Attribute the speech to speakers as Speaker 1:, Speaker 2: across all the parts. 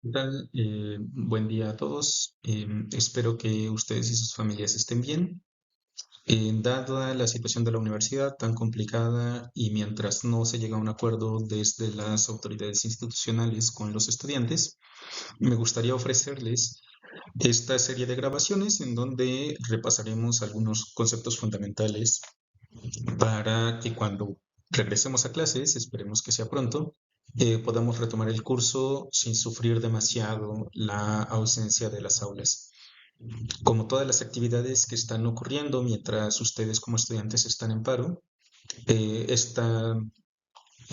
Speaker 1: ¿Qué tal? Buen día a todos. Espero que ustedes y sus familias estén bien. Dada la situación de la universidad tan complicada y mientras no se llega a un acuerdo desde las autoridades institucionales con los estudiantes, me gustaría ofrecerles esta serie de grabaciones en donde repasaremos algunos conceptos fundamentales para que cuando regresemos a clases, esperemos que sea pronto, podamos retomar el curso sin sufrir demasiado la ausencia de las aulas. Como todas las actividades que están ocurriendo mientras ustedes como estudiantes están en paro,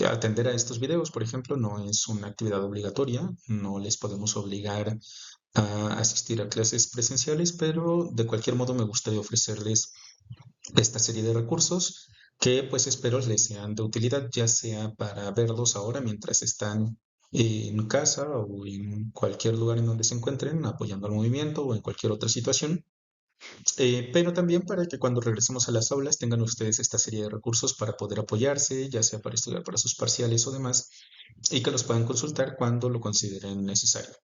Speaker 1: atender a estos videos, por ejemplo, no es una actividad obligatoria, no les podemos obligar a asistir a clases presenciales, pero de cualquier modo me gustaría ofrecerles esta serie de recursos que pues espero les sean de utilidad, ya sea para verlos ahora mientras están en casa o en cualquier lugar en donde se encuentren apoyando al movimiento o en cualquier otra situación, pero también para que cuando regresemos a las aulas tengan ustedes esta serie de recursos para poder apoyarse, ya sea para estudiar para sus parciales o demás, y que los puedan consultar cuando lo consideren necesario.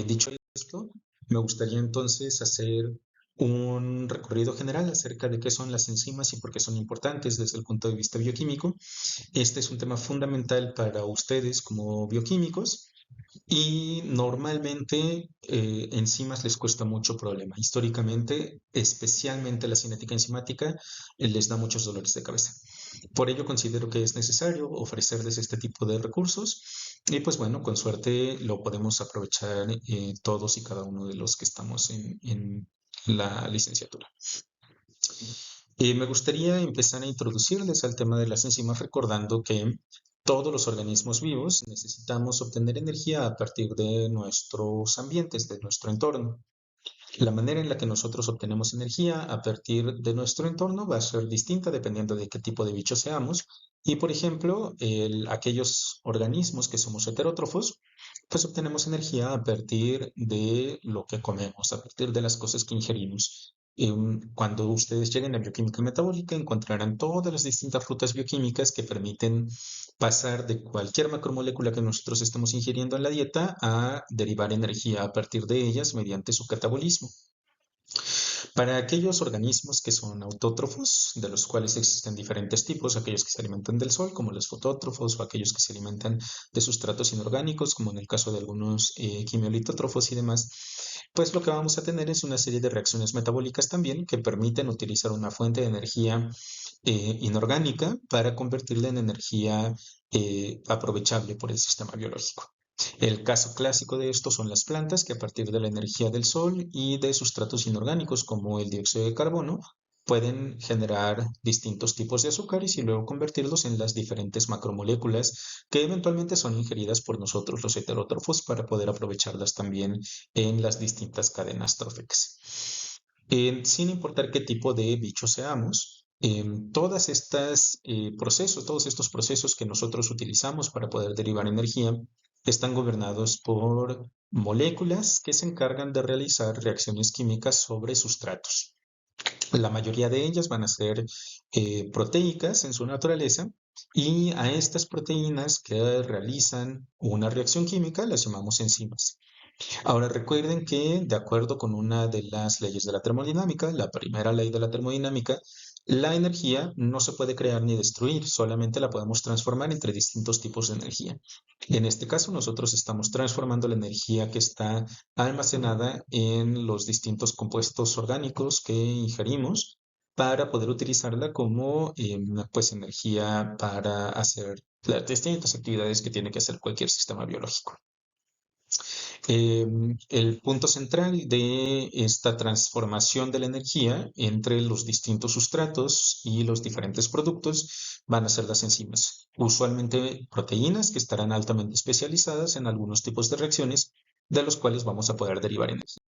Speaker 1: Dicho esto, me gustaría entonces hacer un recorrido general acerca de qué son las enzimas y por qué son importantes desde el punto de vista bioquímico. Este es un tema fundamental para ustedes como bioquímicos y normalmente enzimas les cuesta mucho problema. Históricamente, especialmente la cinética enzimática, les da muchos dolores de cabeza. Por ello considero que es necesario ofrecerles este tipo de recursos y pues bueno, con suerte lo podemos aprovechar todos y cada uno de los que estamos en la licenciatura. Me gustaría empezar a introducirles al tema de las enzimas recordando que todos los organismos vivos necesitamos obtener energía a partir de nuestros ambientes, de nuestro entorno. La manera en la que nosotros obtenemos energía a partir de nuestro entorno va a ser distinta dependiendo de qué tipo de bicho seamos. Y por ejemplo, aquellos organismos que somos heterótrofos, pues obtenemos energía a partir de lo que comemos, a partir de las cosas que ingerimos. Cuando ustedes lleguen a bioquímica metabólica, encontrarán todas las distintas rutas bioquímicas que permiten pasar de cualquier macromolécula que nosotros estemos ingiriendo en la dieta a derivar energía a partir de ellas mediante su catabolismo. Para aquellos organismos que son autótrofos, de los cuales existen diferentes tipos, aquellos que se alimentan del sol, como los fotótrofos, o aquellos que se alimentan de sustratos inorgánicos, como en el caso de algunos quimiolitótrofos y demás, pues lo que vamos a tener es una serie de reacciones metabólicas también que permiten utilizar una fuente de energía inorgánica para convertirla en energía aprovechable por el sistema biológico. El caso clásico de esto son las plantas que a partir de la energía del sol y de sustratos inorgánicos como el dióxido de carbono pueden generar distintos tipos de azúcares y luego convertirlos en las diferentes macromoléculas que eventualmente son ingeridas por nosotros los heterótrofos para poder aprovecharlas también en las distintas cadenas tróficas. Sin importar qué tipo de bicho seamos, todos estos procesos que nosotros utilizamos para poder derivar energía están gobernados por moléculas que se encargan de realizar reacciones químicas sobre sustratos. La mayoría de ellas van a ser proteicas en su naturaleza y a estas proteínas que realizan una reacción química las llamamos enzimas. Ahora recuerden que, de acuerdo con una de las leyes de la termodinámica, la primera ley de la termodinámica, la energía no se puede crear ni destruir, solamente la podemos transformar entre distintos tipos de energía. En este caso, nosotros estamos transformando la energía que está almacenada en los distintos compuestos orgánicos que ingerimos para poder utilizarla como pues, energía para hacer las distintas actividades que tiene que hacer cualquier sistema biológico. El punto central de esta transformación de la energía entre los distintos sustratos y los diferentes productos van a ser las enzimas, usualmente proteínas que estarán altamente especializadas en algunos tipos de reacciones de los cuales vamos a poder derivar energía.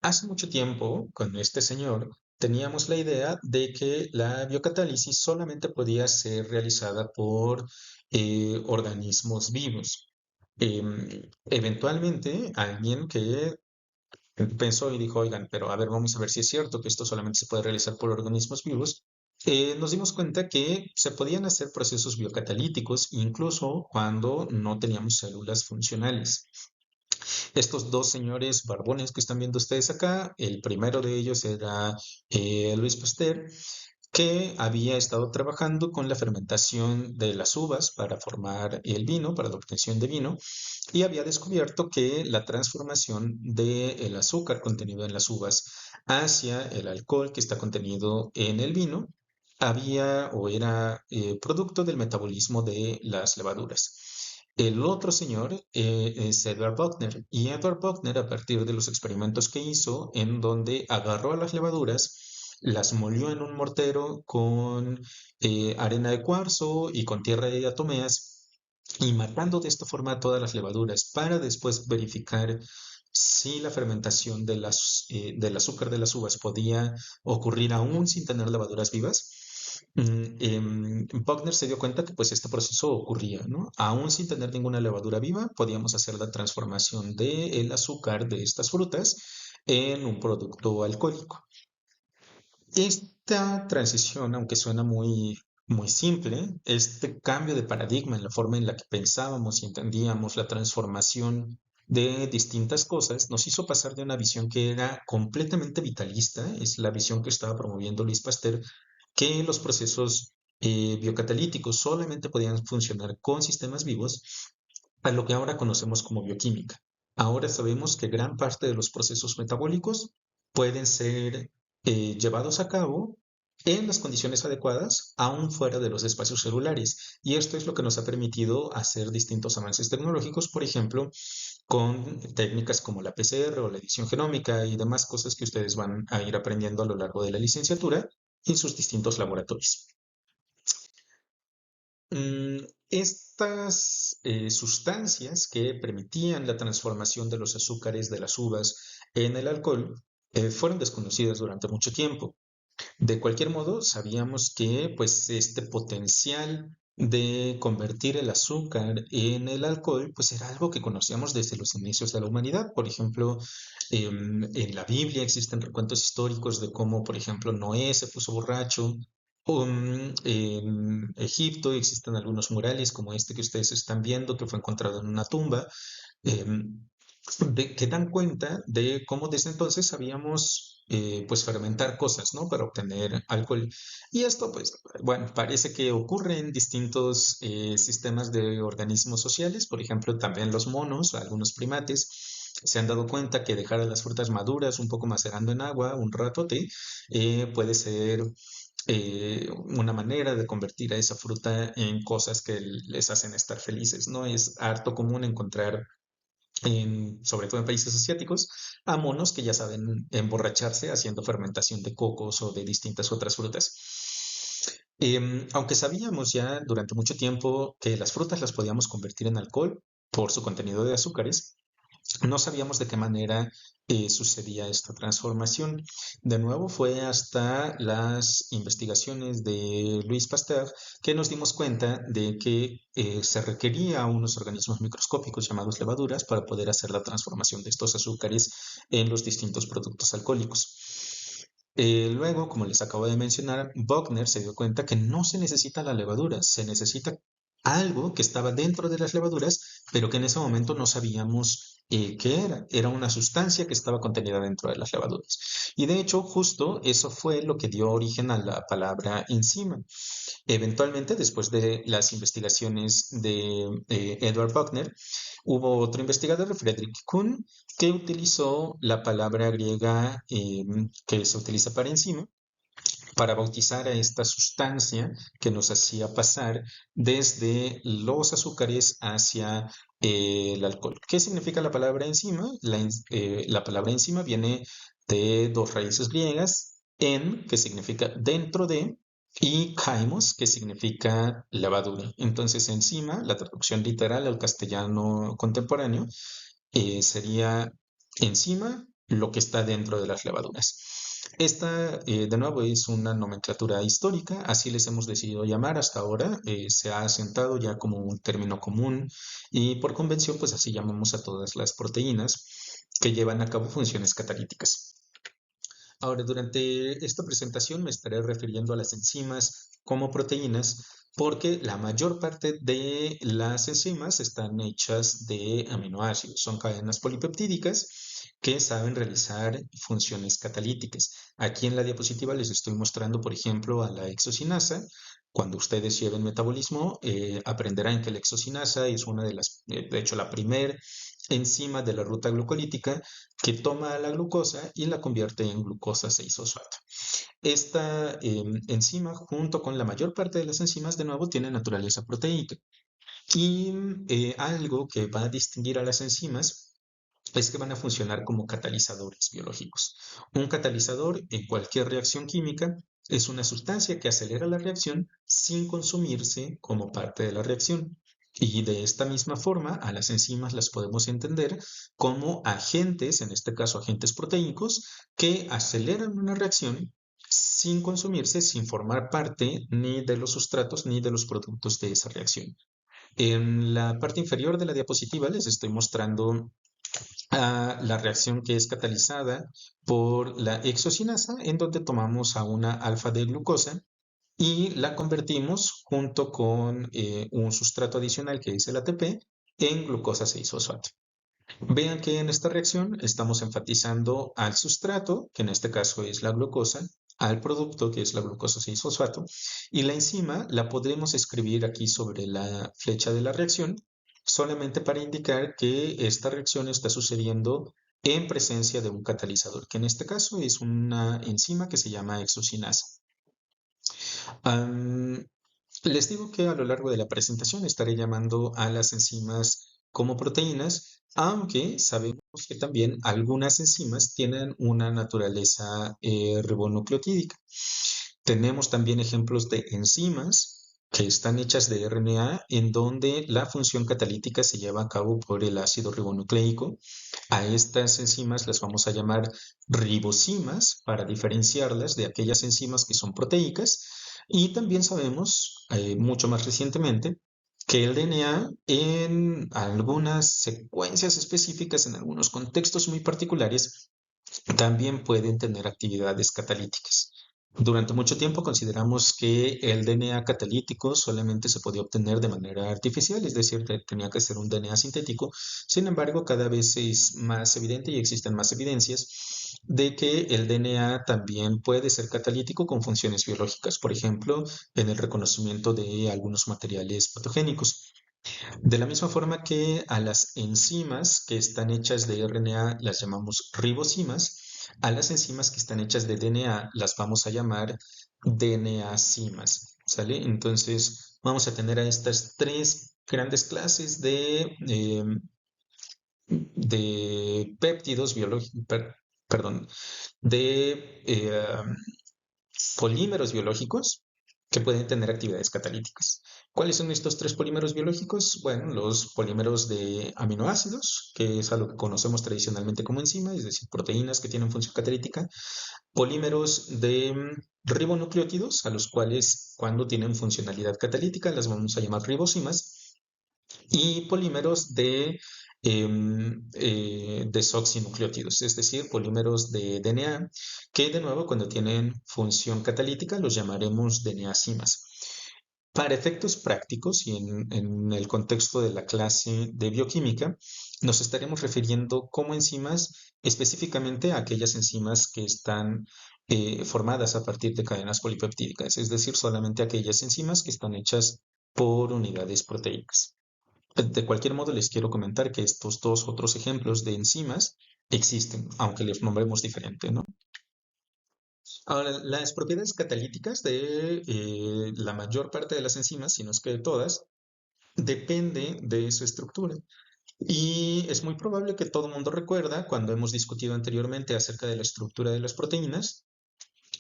Speaker 1: Hace mucho tiempo, con este señor, teníamos la idea de que la biocatálisis solamente podía ser realizada por organismos vivos. Eventualmente, alguien que pensó y dijo, oigan, pero a ver, vamos a ver si es cierto que esto solamente se puede realizar por organismos vivos. nos dimos cuenta que se podían hacer procesos biocatalíticos incluso cuando no teníamos células funcionales. Estos dos señores barbones que están viendo ustedes acá, el primero de ellos era Louis Pasteur, que había estado trabajando con la fermentación de las uvas para formar el vino, para la obtención de vino, y había descubierto que la transformación del azúcar contenido en las uvas hacia el alcohol que está contenido en el vino había o era producto del metabolismo de las levaduras. El otro señor es Edward Buckner, y Edward Buckner, a partir de los experimentos que hizo, en donde agarró a las levaduras, las molió en un mortero con arena de cuarzo y con tierra de diatomeas, y matando de esta forma a todas las levaduras para después verificar si la fermentación del azúcar de las uvas podía ocurrir aún sin tener levaduras vivas. Buckner se dio cuenta que pues este proceso ocurría, ¿no? Aún sin tener ninguna levadura viva, podíamos hacer la transformación del azúcar de estas frutas en un producto alcohólico. Esta transición, aunque suena muy simple, este cambio de paradigma en la forma en la que pensábamos y entendíamos la transformación de distintas cosas, nos hizo pasar de una visión que era completamente vitalista, es la visión que estaba promoviendo Luis Pasteur, que los procesos biocatalíticos solamente podían funcionar con sistemas vivos, a lo que ahora conocemos como bioquímica. Ahora sabemos que gran parte de los procesos metabólicos pueden ser llevados a cabo en las condiciones adecuadas, aún fuera de los espacios celulares. Y esto es lo que nos ha permitido hacer distintos avances tecnológicos, por ejemplo, con técnicas como la PCR o la edición genómica y demás cosas que ustedes van a ir aprendiendo a lo largo de la licenciatura en sus distintos laboratorios. Estas sustancias que permitían la transformación de los azúcares de las uvas en el alcohol fueron desconocidas durante mucho tiempo. De cualquier modo, sabíamos que pues este potencial de convertir el azúcar en el alcohol pues era algo que conocíamos desde los inicios de la humanidad. Por ejemplo, en la Biblia existen recuentos históricos de cómo, por ejemplo, Noé se puso borracho. En Egipto existen algunos murales como este que ustedes están viendo, que fue encontrado en una tumba, em, que dan cuenta de cómo desde entonces sabíamos pues fermentar cosas, ¿no? Para obtener alcohol. Y esto, pues, bueno, parece que ocurre en distintos sistemas de organismos sociales, por ejemplo, también los monos, algunos primates. Se han dado cuenta que dejar a las frutas maduras un poco macerando en agua un ratote puede ser una manera de convertir a esa fruta en cosas que les hacen estar felices, ¿no? Es harto común encontrar sobre todo en países asiáticos, a monos que ya saben emborracharse haciendo fermentación de cocos o de distintas otras frutas. Aunque sabíamos ya durante mucho tiempo que las frutas las podíamos convertir en alcohol por su contenido de azúcares, no sabíamos de qué manera sucedía esta transformación. De nuevo, fue hasta las investigaciones de Louis Pasteur que nos dimos cuenta de que se requería unos organismos microscópicos llamados levaduras para poder hacer la transformación de estos azúcares en los distintos productos alcohólicos. Luego, como les acabo de mencionar, Buckner se dio cuenta que no se necesita la levadura, se necesita algo que estaba dentro de las levaduras, pero que en ese momento no sabíamos qué era. Era una sustancia que estaba contenida dentro de las levaduras. Y de hecho, justo eso fue lo que dio origen a la palabra enzima. Eventualmente, después de las investigaciones de Edward Buckner, hubo otro investigador, Frederick Kuhn, que utilizó la palabra griega que se utiliza para enzima para bautizar a esta sustancia que nos hacía pasar desde los azúcares hacia el alcohol. ¿Qué significa la palabra enzima? La palabra enzima viene de dos raíces griegas, en, que significa dentro de, y kaimos, que significa levadura. Entonces, enzima, la traducción literal al castellano contemporáneo, sería enzima lo que está dentro de las levaduras. Esta, de nuevo, es una nomenclatura histórica, así les hemos decidido llamar hasta ahora, se ha asentado ya como un término común y por convención, pues así llamamos a todas las proteínas que llevan a cabo funciones catalíticas. Ahora, durante esta presentación me estaré refiriendo a las enzimas como proteínas, porque la mayor parte de las enzimas están hechas de aminoácidos, son cadenas polipeptídicas que saben realizar funciones catalíticas. Aquí en la diapositiva les estoy mostrando, por ejemplo, a la exocinasa. Cuando ustedes lleven metabolismo, aprenderán que la exocinasa es una de las, de hecho, la primer enzima de la ruta glucolítica que toma la glucosa y la convierte en glucosa 6-fosfato. Esta enzima, junto con la mayor parte de las enzimas, de nuevo, tiene naturaleza proteica. Y algo que va a distinguir a las enzimas es que van a funcionar como catalizadores biológicos. Un catalizador en cualquier reacción química es una sustancia que acelera la reacción sin consumirse como parte de la reacción. Y de esta misma forma, a las enzimas las podemos entender como agentes, en este caso agentes proteicos, que aceleran una reacción sin consumirse, sin formar parte ni de los sustratos ni de los productos de esa reacción. En la parte inferior de la diapositiva les estoy mostrando la reacción que es catalizada por la exocinasa, en donde tomamos a una alfa de glucosa y la convertimos junto con un sustrato adicional que es el ATP en glucosa 6-fosfato. Vean que en esta reacción estamos enfatizando al sustrato, que en este caso es la glucosa, al producto, que es la glucosa 6-fosfato, y la enzima la podremos escribir aquí sobre la flecha de la reacción, solamente para indicar que esta reacción está sucediendo en presencia de un catalizador, que en este caso es una enzima que se llama exocinasa. Les digo que a lo largo de la presentación estaré llamando a las enzimas como proteínas, aunque sabemos que también algunas enzimas tienen una naturaleza ribonucleotídica. Tenemos también ejemplos de enzimas que están hechas de RNA en donde la función catalítica se lleva a cabo por el ácido ribonucleico. A estas enzimas las vamos a llamar ribosimas para diferenciarlas de aquellas enzimas que son proteicas. Y también sabemos, mucho más recientemente, que el DNA en algunas secuencias específicas, en algunos contextos muy particulares, también pueden tener actividades catalíticas. Durante mucho tiempo consideramos que el DNA catalítico solamente se podía obtener de manera artificial, es decir, que tenía que ser un DNA sintético. Sin embargo, cada vez es más evidente y existen más evidencias de que el DNA también puede ser catalítico con funciones biológicas, por ejemplo, en el reconocimiento de algunos materiales patogénicos. De la misma forma que a las enzimas que están hechas de RNA las llamamos ribosimas, a las enzimas que están hechas de DNA las vamos a llamar DNA-cimas, ¿sale? Entonces vamos a tener a estas tres grandes clases de péptidos biológicos, perdón, de polímeros biológicos que pueden tener actividades catalíticas. ¿Cuáles son estos tres polímeros biológicos? Bueno, los polímeros de aminoácidos, que es a lo que conocemos tradicionalmente como enzima, es decir, proteínas que tienen función catalítica. Polímeros de ribonucleótidos, a los cuales cuando tienen funcionalidad catalítica las vamos a llamar ribosimas. Y polímeros de desoxinucleótidos, es decir, polímeros de DNA, que de nuevo cuando tienen función catalítica los llamaremos DNA-cimas. Para efectos prácticos y en el contexto de la clase de bioquímica, nos estaremos refiriendo como enzimas específicamente a aquellas enzimas que están formadas a partir de cadenas polipeptídicas, es decir, solamente aquellas enzimas que están hechas por unidades proteicas. De cualquier modo, les quiero comentar que estos dos otros ejemplos de enzimas existen, aunque les nombremos diferente, ¿no? Ahora, las propiedades catalíticas de la mayor parte de las enzimas, si no es que de todas, depende de su estructura. Y es muy probable que todo el mundo recuerda, cuando hemos discutido anteriormente acerca de la estructura de las proteínas,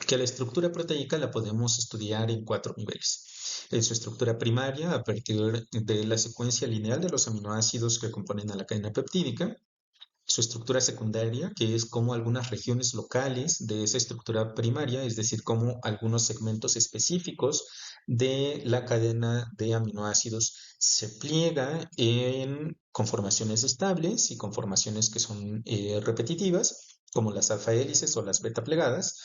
Speaker 1: que la estructura proteica la podemos estudiar en 4 niveles. En su estructura primaria, a partir de la secuencia lineal de los aminoácidos que componen a la cadena peptídica. Su estructura secundaria, que es como algunas regiones locales de esa estructura primaria, es decir, como algunos segmentos específicos de la cadena de aminoácidos se pliega en conformaciones estables y conformaciones que son repetitivas, como las alfa hélices o las beta plegadas.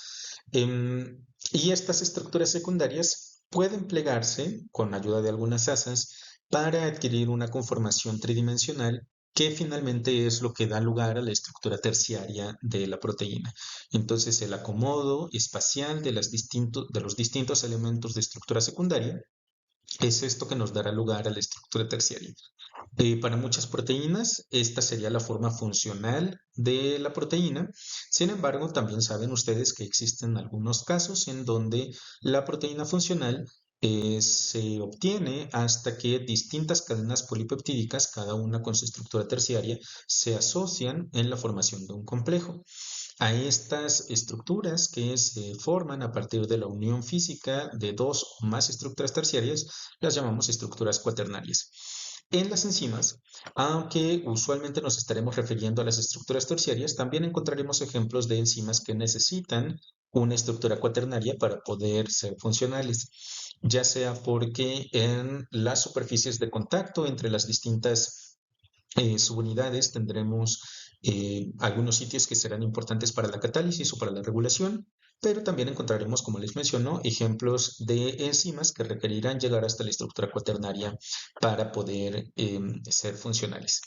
Speaker 1: Y estas estructuras secundarias pueden plegarse con ayuda de algunas asas para adquirir una conformación tridimensional que finalmente es lo que da lugar a la estructura terciaria de la proteína. Entonces, el acomodo espacial de los distintos elementos de estructura secundaria es esto que nos dará lugar a la estructura terciaria. Para muchas proteínas, esta sería la forma funcional de la proteína. Sin embargo, también saben ustedes que existen algunos casos en donde la proteína funcional se obtiene hasta que distintas cadenas polipeptídicas, cada una con su estructura terciaria, se asocian en la formación de un complejo. A estas estructuras que se forman a partir de la unión física de dos o más estructuras terciarias, las llamamos estructuras cuaternarias. En las enzimas, aunque usualmente nos estaremos refiriendo a las estructuras terciarias, también encontraremos ejemplos de enzimas que necesitan una estructura cuaternaria para poder ser funcionales, ya sea porque en las superficies de contacto entre las distintas subunidades tendremos algunos sitios que serán importantes para la catálisis o para la regulación, pero también encontraremos, como les menciono, ejemplos de enzimas que requerirán llegar hasta la estructura cuaternaria para poder ser funcionales.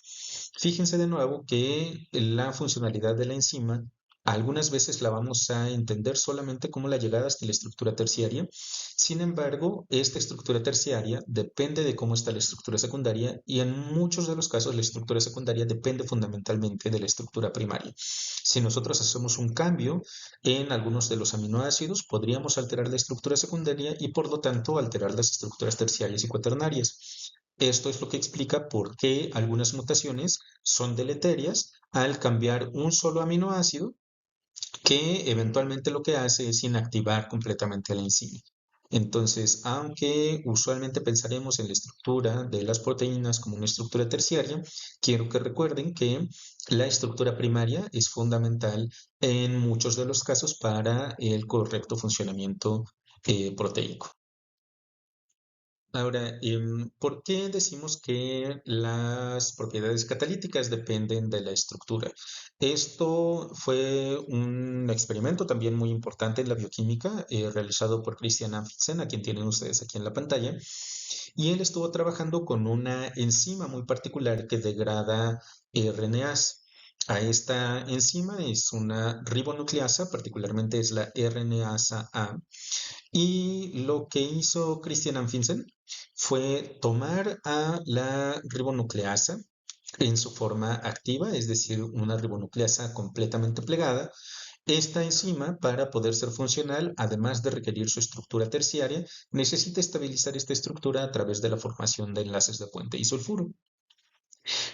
Speaker 1: Fíjense de nuevo que la funcionalidad de la enzima algunas veces la vamos a entender solamente como la llegada hasta la estructura terciaria. Sin embargo, esta estructura terciaria depende de cómo está la estructura secundaria y en muchos de los casos la estructura secundaria depende fundamentalmente de la estructura primaria. Si nosotros hacemos un cambio en algunos de los aminoácidos, podríamos alterar la estructura secundaria y por lo tanto alterar las estructuras terciarias y cuaternarias. Esto es lo que explica por qué algunas mutaciones son deleterias al cambiar un solo aminoácido que eventualmente lo que hace es inactivar completamente la enzima. Entonces, aunque usualmente pensaremos en la estructura de las proteínas como una estructura terciaria, quiero que recuerden que la estructura primaria es fundamental en muchos de los casos para el correcto funcionamiento proteico. Ahora, ¿por qué decimos que las propiedades catalíticas dependen de la estructura? Esto fue un experimento también muy importante en la bioquímica, realizado por Christian Amundsen, a quien tienen ustedes aquí en la pantalla, y él estuvo trabajando con una enzima muy particular que degrada RNAs. A esta enzima es una ribonucleasa, particularmente es la RNasa A, y lo que hizo Christian Amundsen fue tomar a la ribonucleasa en su forma activa, es decir, una ribonucleasa completamente plegada. Esta enzima, para poder ser funcional, además de requerir su estructura terciaria, necesita estabilizar esta estructura a través de la formación de enlaces de puente y sulfuro.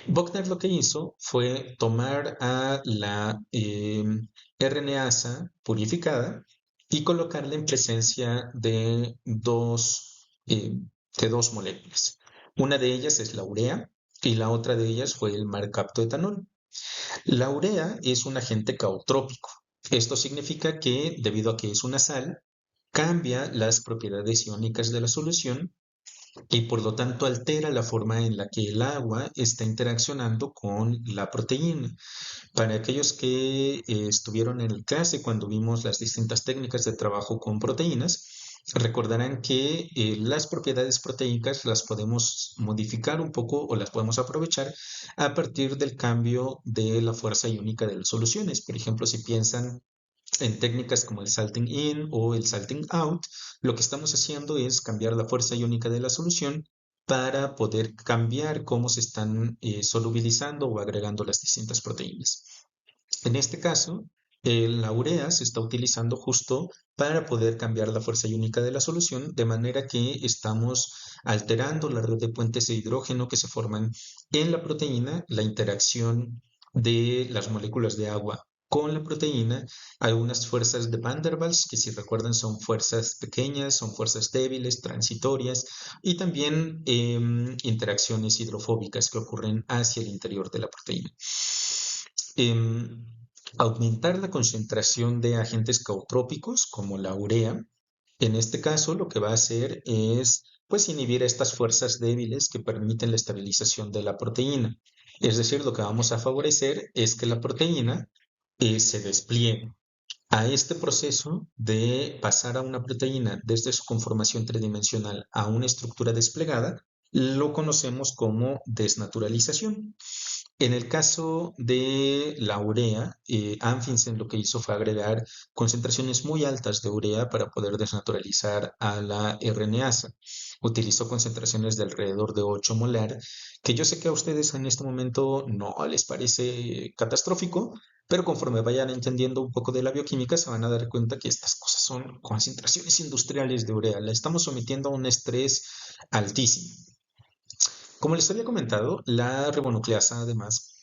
Speaker 1: Buckner lo que hizo fue tomar a la RNasa purificada y colocarla en presencia de dos moléculas. Una de ellas es la urea y la otra de ellas fue el marcaptoetanol. La urea es un agente caotrópico. Esto significa que, debido a que es una sal, cambia las propiedades iónicas de la solución y por lo tanto altera la forma en la que el agua está interaccionando con la proteína. Para aquellos que estuvieron en el clase cuando vimos las distintas técnicas de trabajo con proteínas, recordarán que las propiedades proteicas las podemos modificar un poco o las podemos aprovechar a partir del cambio de la fuerza iónica de las soluciones. Por ejemplo, si piensan en técnicas como el salting in o el salting out, lo que estamos haciendo es cambiar la fuerza iónica de la solución para poder cambiar cómo se están solubilizando o agregando las distintas proteínas. En este caso, la urea se está utilizando justo para poder cambiar la fuerza iónica de la solución, de manera que estamos alterando la red de puentes de hidrógeno que se forman en la proteína, la interacción de las moléculas de agua con la proteína, algunas fuerzas de Van der Waals, que si recuerdan son fuerzas pequeñas, son fuerzas débiles, transitorias, y también interacciones hidrofóbicas que ocurren hacia el interior de la proteína. Aumentar la concentración de agentes caotrópicos como la urea, en este caso lo que va a hacer es pues inhibir estas fuerzas débiles que permiten la estabilización de la proteína. Es decir, lo que vamos a favorecer es que la proteína se despliegue. A este proceso de pasar a una proteína desde su conformación tridimensional a una estructura desplegada, lo conocemos como desnaturalización. En el caso de la urea, Anfinsen lo que hizo fue agregar concentraciones muy altas de urea para poder desnaturalizar a la RNasa. Utilizó concentraciones de alrededor de 8 molar, que yo sé que a ustedes en este momento no les parece catastrófico, pero conforme vayan entendiendo un poco de la bioquímica se van a dar cuenta que estas cosas son concentraciones industriales de urea. La estamos sometiendo a un estrés altísimo. Como les había comentado, la ribonucleasa además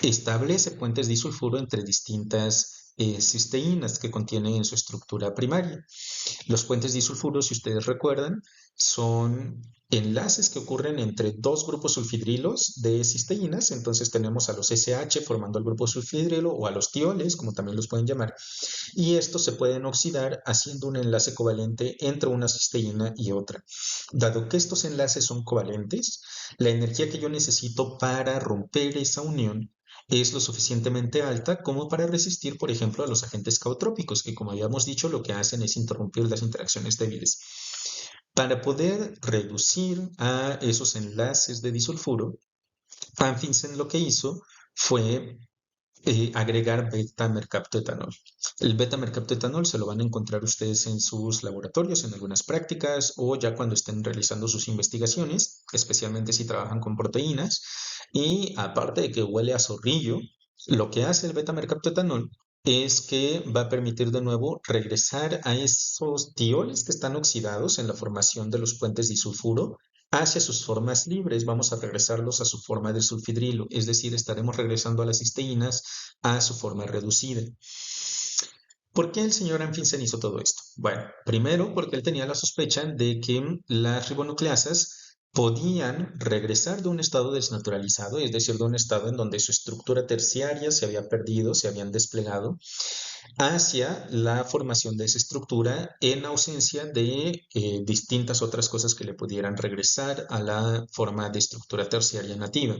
Speaker 1: establece puentes disulfuro entre distintas cisteínas que contiene en su estructura primaria. Los puentes disulfuro, si ustedes recuerdan, son enlaces que ocurren entre dos grupos sulfidrilos de cisteínas. Entonces tenemos a los SH formando el grupo sulfidrilo o a los tioles, como también los pueden llamar, y estos se pueden oxidar haciendo un enlace covalente entre una cisteína y otra. Dado que estos enlaces son covalentes, la energía que yo necesito para romper esa unión es lo suficientemente alta como para resistir, por ejemplo, a los agentes caotrópicos, que como habíamos dicho, lo que hacen es interrumpir las interacciones débiles. Para poder reducir a esos enlaces de disulfuro, Anfinsen lo que hizo fue agregar beta-mercaptoetanol. El beta-mercaptoetanol se lo van a encontrar ustedes en sus laboratorios, en algunas prácticas o ya cuando estén realizando sus investigaciones, especialmente si trabajan con proteínas. Y aparte de que huele a zorrillo, lo que hace el beta-mercaptoetanol es que va a permitir de nuevo regresar a esos tioles que están oxidados en la formación de los puentes disulfuro hacia sus formas libres. Vamos a regresarlos a su forma de sulfidrilo, es decir, estaremos regresando a las cisteínas a su forma reducida. ¿Por qué el señor Anfinsen hizo todo esto? Bueno, primero porque él tenía la sospecha de que las ribonucleasas podían regresar de un estado desnaturalizado, es decir, de un estado en donde su estructura terciaria se había perdido, se habían desplegado, hacia la formación de esa estructura en ausencia de distintas otras cosas que le pudieran regresar a la forma de estructura terciaria nativa.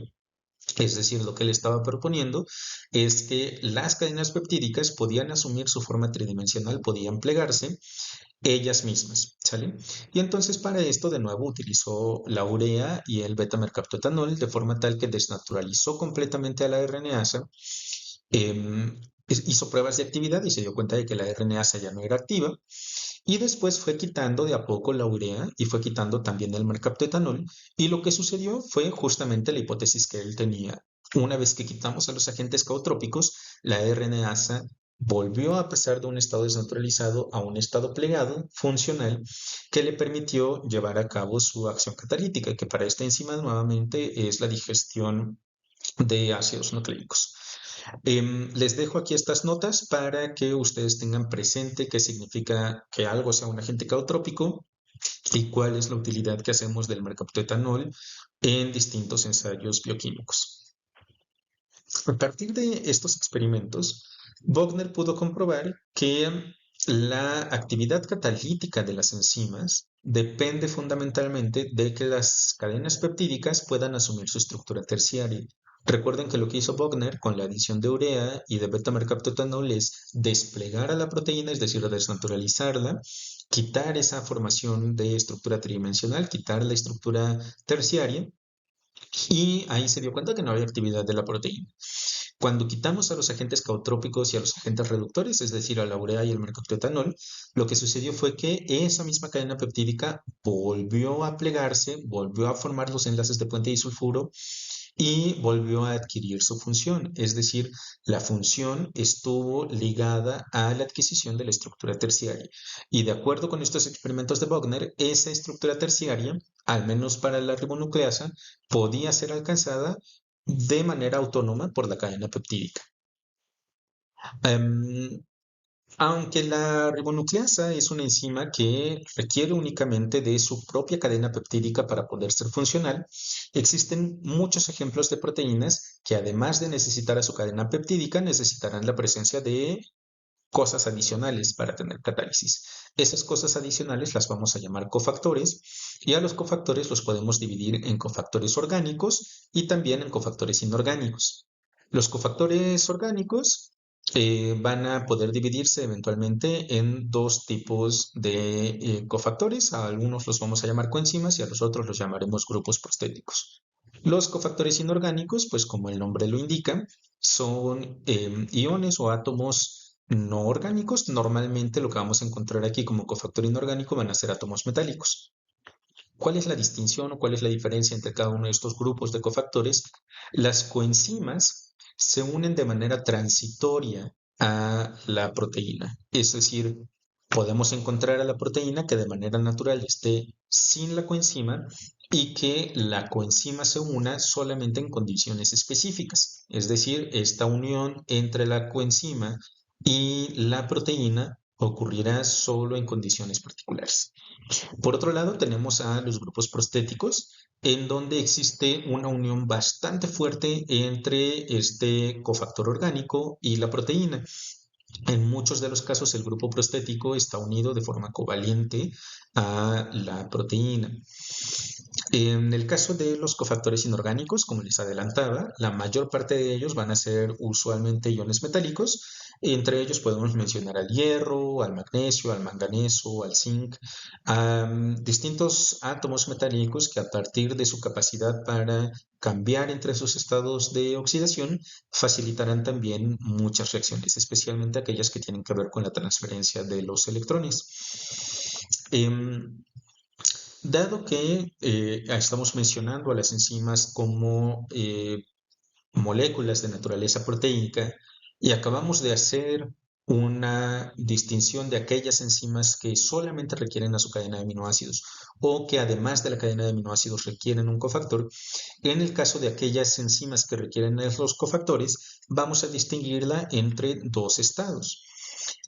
Speaker 1: Es decir, lo que él estaba proponiendo es que las cadenas peptídicas podían asumir su forma tridimensional, podían plegarse ellas mismas, ¿sale? Y entonces para esto de nuevo utilizó la urea y el beta-mercaptoetanol de forma tal que desnaturalizó completamente a la RNasa, hizo pruebas de actividad y se dio cuenta de que la RNasa ya no era activa y después fue quitando de a poco la urea y fue quitando también el mercaptoetanol. Y lo que sucedió fue justamente la hipótesis que él tenía. Una vez que quitamos a los agentes caotrópicos, la RNasa volvió a pasar de un estado desnaturalizado a un estado plegado, funcional, que le permitió llevar a cabo su acción catalítica, que para esta enzima nuevamente es la digestión de ácidos nucleicos. Les dejo aquí estas notas para que ustedes tengan presente qué significa que algo sea un agente caotrópico y cuál es la utilidad que hacemos del mercaptoetanol en distintos ensayos bioquímicos. A partir de estos experimentos, Wagner pudo comprobar que la actividad catalítica de las enzimas depende fundamentalmente de que las cadenas peptídicas puedan asumir su estructura terciaria. Recuerden que lo que hizo Wagner con la adición de urea y de beta-mercaptoetanol es desplegar a la proteína, es decir, desnaturalizarla, quitar esa formación de estructura tridimensional, quitar la estructura terciaria, y ahí se dio cuenta que no había actividad de la proteína. Cuando quitamos a los agentes caotrópicos y a los agentes reductores, es decir, a la urea y el mercaptoetanol, lo que sucedió fue que esa misma cadena peptídica volvió a plegarse, volvió a formar los enlaces de puente disulfuro y volvió a adquirir su función. Es decir, la función estuvo ligada a la adquisición de la estructura terciaria. Y de acuerdo con estos experimentos de Wagner, esa estructura terciaria, al menos para la ribonucleasa, podía ser alcanzada de manera autónoma por la cadena peptídica. Um, Aunque la ribonucleasa es una enzima que requiere únicamente de su propia cadena peptídica para poder ser funcional, existen muchos ejemplos de proteínas que además de necesitar a su cadena peptídica, necesitarán la presencia de cosas adicionales para tener catálisis. Esas cosas adicionales las vamos a llamar cofactores y a los cofactores los podemos dividir en cofactores orgánicos y también en cofactores inorgánicos. Los cofactores orgánicos van a poder dividirse eventualmente en dos tipos de cofactores. A algunos los vamos a llamar coenzimas y a los otros los llamaremos grupos prostéticos. Los cofactores inorgánicos, pues como el nombre lo indica, son iones o átomos no orgánicos. Normalmente lo que vamos a encontrar aquí como cofactor inorgánico van a ser átomos metálicos. ¿Cuál es la distinción o cuál es la diferencia entre cada uno de estos grupos de cofactores? Las coenzimas se unen de manera transitoria a la proteína. Es decir, podemos encontrar a la proteína que de manera natural esté sin la coenzima y que la coenzima se una solamente en condiciones específicas. Es decir, esta unión entre la coenzima y la proteína ocurrirá solo en condiciones particulares. Por otro lado, tenemos a los grupos prostéticos, en donde existe una unión bastante fuerte entre este cofactor orgánico y la proteína. En muchos de los casos, el grupo prostético está unido de forma covalente a la proteína. En el caso de los cofactores inorgánicos, como les adelantaba, la mayor parte de ellos van a ser usualmente iones metálicos. Entre ellos podemos mencionar al hierro, al magnesio, al manganeso, al zinc, distintos átomos metálicos que a partir de su capacidad para cambiar entre sus estados de oxidación facilitarán también muchas reacciones, especialmente aquellas que tienen que ver con la transferencia de los electrones. Dado que estamos mencionando a las enzimas como moléculas de naturaleza proteínica y acabamos de hacer una distinción de aquellas enzimas que solamente requieren a su cadena de aminoácidos o que además de la cadena de aminoácidos requieren un cofactor, en el caso de aquellas enzimas que requieren los cofactores, vamos a distinguirla entre dos estados.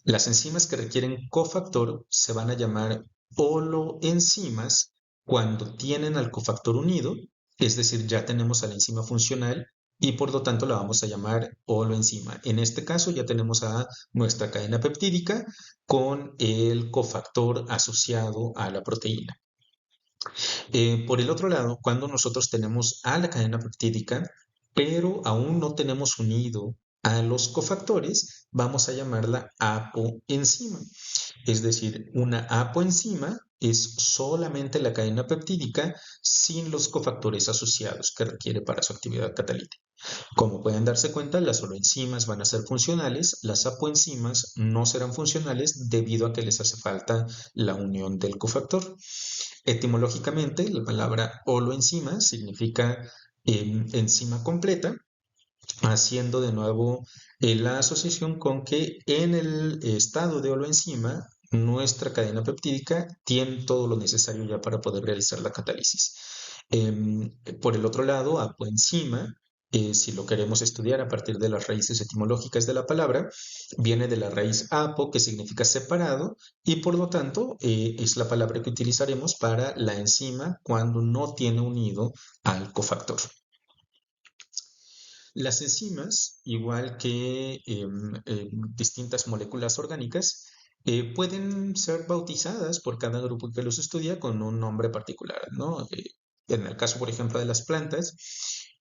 Speaker 1: Las enzimas que requieren cofactor se van a llamar holoenzimas cuando tienen al cofactor unido, es decir, ya tenemos a la enzima funcional y por lo tanto la vamos a llamar holoenzima. En este caso ya tenemos a nuestra cadena peptídica con el cofactor asociado a la proteína. Por el otro lado, cuando nosotros tenemos a la cadena peptídica, pero aún no tenemos unido a los cofactores, vamos a llamarla apoenzima. Es decir, una apoenzima es solamente la cadena peptídica sin los cofactores asociados que requiere para su actividad catalítica. Como pueden darse cuenta, las holoenzimas van a ser funcionales, las apoenzimas no serán funcionales debido a que les hace falta la unión del cofactor. Etimológicamente, la palabra holoenzima significa enzima completa, haciendo de nuevo la asociación con que en el estado de holoenzima nuestra cadena peptídica tiene todo lo necesario ya para poder realizar la catálisis. Por el otro lado, apoenzima, si lo queremos estudiar a partir de las raíces etimológicas de la palabra, viene de la raíz apo, que significa separado, y por lo tanto es la palabra que utilizaremos para la enzima cuando no tiene unido al cofactor. Las enzimas, igual que distintas moléculas orgánicas, pueden ser bautizadas por cada grupo que los estudia con un nombre particular, ¿no? En el caso, por ejemplo, de las plantas,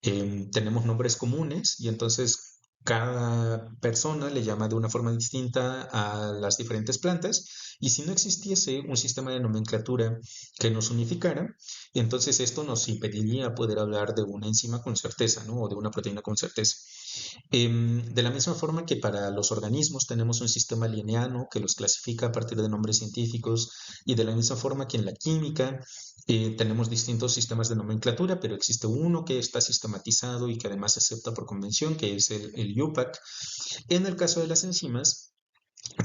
Speaker 1: tenemos nombres comunes y entonces cada persona le llama de una forma distinta a las diferentes plantas. Y si no existiese un sistema de nomenclatura que nos unificara, entonces esto nos impediría poder hablar de una enzima con certeza, ¿no? O de una proteína con certeza. De la misma forma que para los organismos tenemos un sistema linneano que los clasifica a partir de nombres científicos, y de la misma forma que en la química tenemos distintos sistemas de nomenclatura, pero existe uno que está sistematizado y que además se acepta por convención, que es el UPAC. En el caso de las enzimas,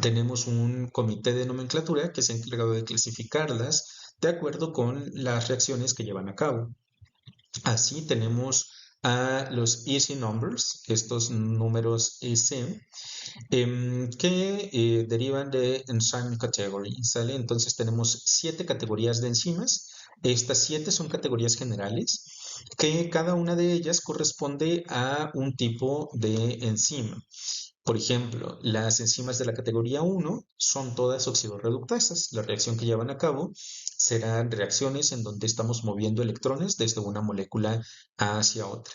Speaker 1: tenemos un comité de nomenclatura que se ha encargado de clasificarlas de acuerdo con las reacciones que llevan a cabo. Así tenemos a los EC numbers, estos números EC, que derivan de Enzyme Category, ¿sale? Entonces tenemos 7 categorías de enzimas. Estas 7 son categorías generales, que cada una de ellas corresponde a un tipo de enzima. Por ejemplo, las enzimas de la categoría 1 son todas oxidorreductasas. La reacción que llevan a cabo serán reacciones en donde estamos moviendo electrones desde una molécula hacia otra.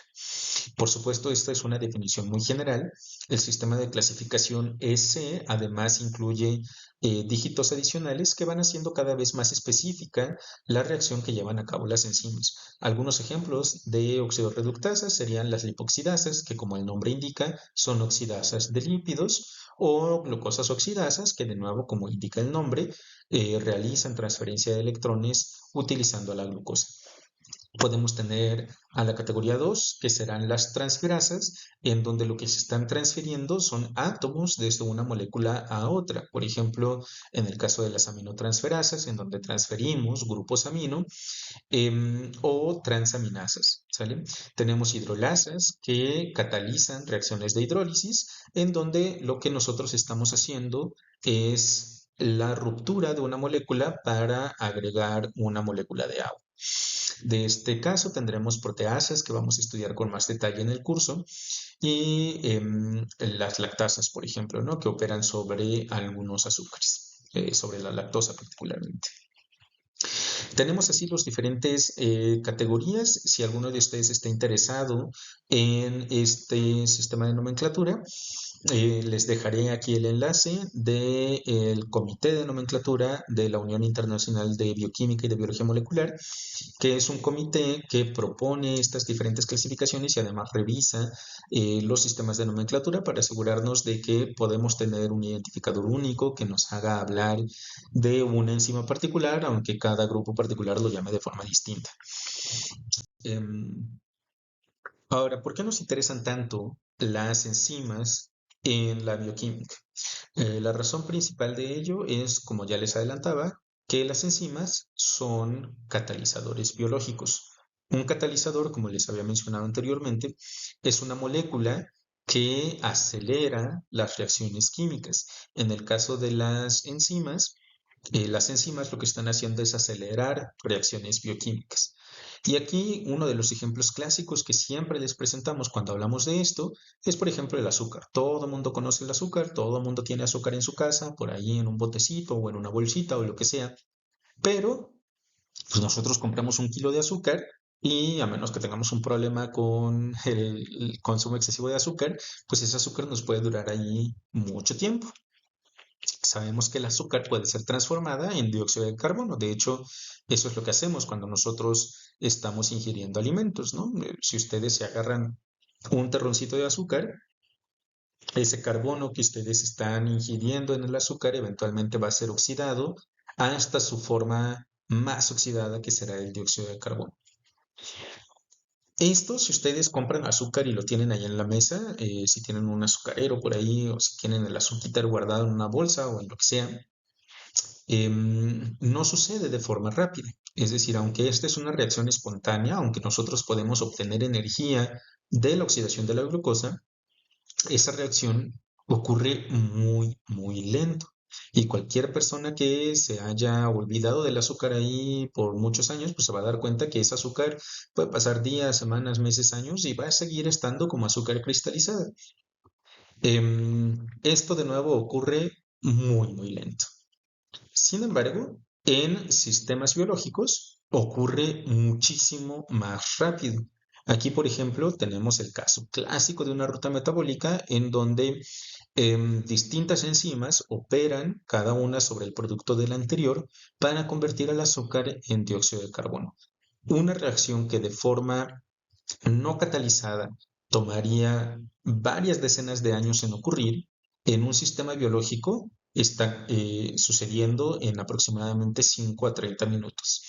Speaker 1: Por supuesto, esta es una definición muy general. El sistema de clasificación S además incluye dígitos adicionales que van haciendo cada vez más específica la reacción que llevan a cabo las enzimas. Algunos ejemplos de oxidorreductasas serían las lipoxidasas, que como el nombre indica, son oxidasas de lípidos, o glucosas oxidasas, que de nuevo, como indica el nombre, realizan transferencia de electrones utilizando la glucosa. Podemos tener a la categoría 2, que serán las transferasas, en donde lo que se están transfiriendo son átomos desde una molécula a otra. Por ejemplo, en el caso de las aminotransferasas, en donde transferimos grupos amino, o transaminasas, ¿sale? Tenemos hidrolasas que catalizan reacciones de hidrólisis, en donde lo que nosotros estamos haciendo es la ruptura de una molécula para agregar una molécula de agua. De este caso tendremos proteasas que vamos a estudiar con más detalle en el curso y las lactasas, por ejemplo, ¿no? Que operan sobre algunos azúcares, sobre la lactosa particularmente. Tenemos así los diferentes categorías. Si alguno de ustedes está interesado en este sistema de nomenclatura, les dejaré aquí el enlace del Comité de Nomenclatura de la Unión Internacional de Bioquímica y de Biología Molecular, que es un comité que propone estas diferentes clasificaciones y además revisa los sistemas de nomenclatura para asegurarnos de que podemos tener un identificador único que nos haga hablar de una enzima particular, aunque cada grupo particular lo llame de forma distinta. Ahora, ¿por qué nos interesan tanto las enzimas en la bioquímica? La razón principal de ello es, como ya les adelantaba, que las enzimas son catalizadores biológicos. Un catalizador, como les había mencionado anteriormente, es una molécula que acelera las reacciones químicas. En el caso de las enzimas lo que están haciendo es acelerar reacciones bioquímicas. Y aquí uno de los ejemplos clásicos que siempre les presentamos cuando hablamos de esto es, por ejemplo, el azúcar. Todo el mundo conoce el azúcar, todo el mundo tiene azúcar en su casa, por ahí en un botecito o en una bolsita o lo que sea. Pero pues nosotros compramos un kilo de azúcar y a menos que tengamos un problema con el consumo excesivo de azúcar, pues ese azúcar nos puede durar ahí mucho tiempo. Sabemos que el azúcar puede ser transformada en dióxido de carbono. De hecho, eso es lo que hacemos cuando nosotros estamos ingiriendo alimentos, ¿no? Si ustedes se agarran un terroncito de azúcar, ese carbono que ustedes están ingiriendo en el azúcar eventualmente va a ser oxidado hasta su forma más oxidada, que será el dióxido de carbono. Esto, si ustedes compran azúcar y lo tienen ahí en la mesa, si tienen un azucarero por ahí o si tienen el azúcar guardado en una bolsa o en lo que sea, no sucede de forma rápida. Es decir, aunque esta es una reacción espontánea, aunque nosotros podemos obtener energía de la oxidación de la glucosa, esa reacción ocurre muy, muy lento. Y cualquier persona que se haya olvidado del azúcar ahí por muchos años, pues se va a dar cuenta que ese azúcar puede pasar días, semanas, meses, años y va a seguir estando como azúcar cristalizada. Esto de nuevo ocurre muy, muy lento. Sin embargo, en sistemas biológicos ocurre muchísimo más rápido. Aquí, por ejemplo, tenemos el caso clásico de una ruta metabólica en donde distintas enzimas operan cada una sobre el producto de la anterior para convertir el azúcar en dióxido de carbono. Una reacción que de forma no catalizada tomaría varias decenas de años en ocurrir, en un sistema biológico está sucediendo en aproximadamente 5 a 30 minutos.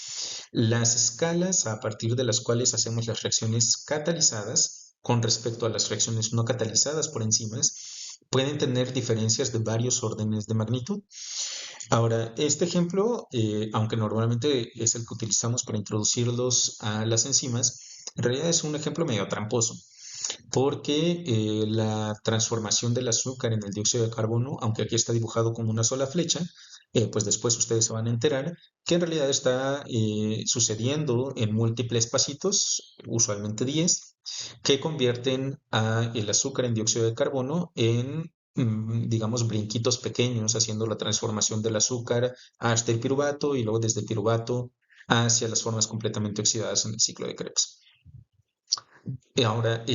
Speaker 1: Las escalas a partir de las cuales hacemos las reacciones catalizadas con respecto a las reacciones no catalizadas por enzimas pueden tener diferencias de varios órdenes de magnitud. Ahora, este ejemplo, aunque normalmente es el que utilizamos para introducirlos a las enzimas, en realidad es un ejemplo medio tramposo, porque la transformación del azúcar en el dióxido de carbono, aunque aquí está dibujado como una sola flecha, pues después ustedes se van a enterar que en realidad está sucediendo en múltiples pasitos, usualmente 10, que convierten el azúcar en dióxido de carbono en, digamos, brinquitos pequeños, haciendo la transformación del azúcar hasta el piruvato y luego desde el piruvato hacia las formas completamente oxidadas en el ciclo de Krebs. Ahora,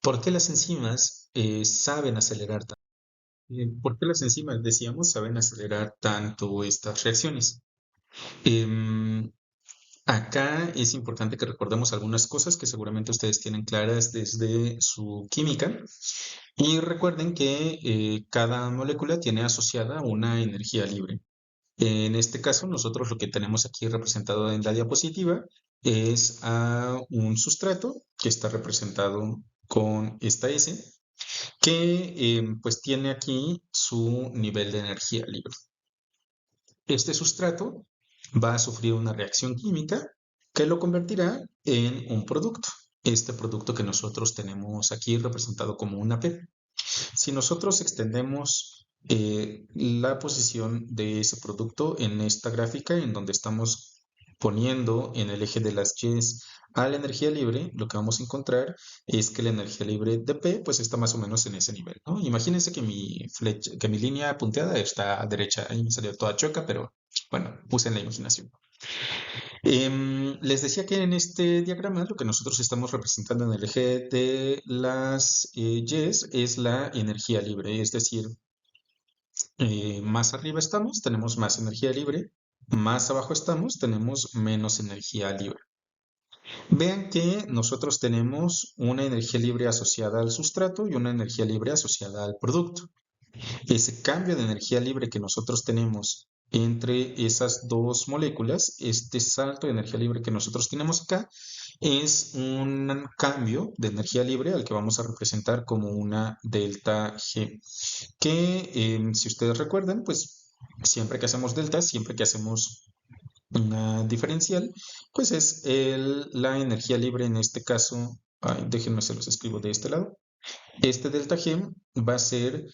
Speaker 1: ¿por qué las enzimas saben acelerar tanto? ¿Por qué las enzimas, decíamos, saben acelerar tanto estas reacciones? Em, Acá es importante que recordemos algunas cosas que seguramente ustedes tienen claras desde su química y recuerden que cada molécula tiene asociada una energía libre. En este caso, nosotros lo que tenemos aquí representado en la diapositiva es a un sustrato que está representado con esta S, que pues tiene aquí su nivel de energía libre. Este sustrato va a sufrir una reacción química que lo convertirá en un producto. Este producto que nosotros tenemos aquí representado como una P. Si nosotros extendemos la posición de ese producto en esta gráfica en donde estamos poniendo en el eje de las Y's a la energía libre, lo que vamos a encontrar es que la energía libre de P pues está más o menos en ese nivel, ¿no? Imagínense que que mi línea punteada está a derecha, ahí me salió toda chueca, pero bueno, puse en la imaginación. Les decía que en este diagrama lo que nosotros estamos representando en el eje de las Y's es la energía libre, es decir, más arriba estamos, tenemos más energía libre, más abajo estamos, tenemos menos energía libre. Vean que nosotros tenemos una energía libre asociada al sustrato y una energía libre asociada al producto. Ese cambio de energía libre que nosotros tenemos entre esas dos moléculas, este salto de energía libre que nosotros tenemos acá, es un cambio de energía libre al que vamos a representar como una delta G, que si ustedes recuerdan, pues siempre que hacemos delta, siempre que hacemos una diferencial, pues es la energía libre en este caso, déjenme se los escribo de este lado. Este delta G va a ser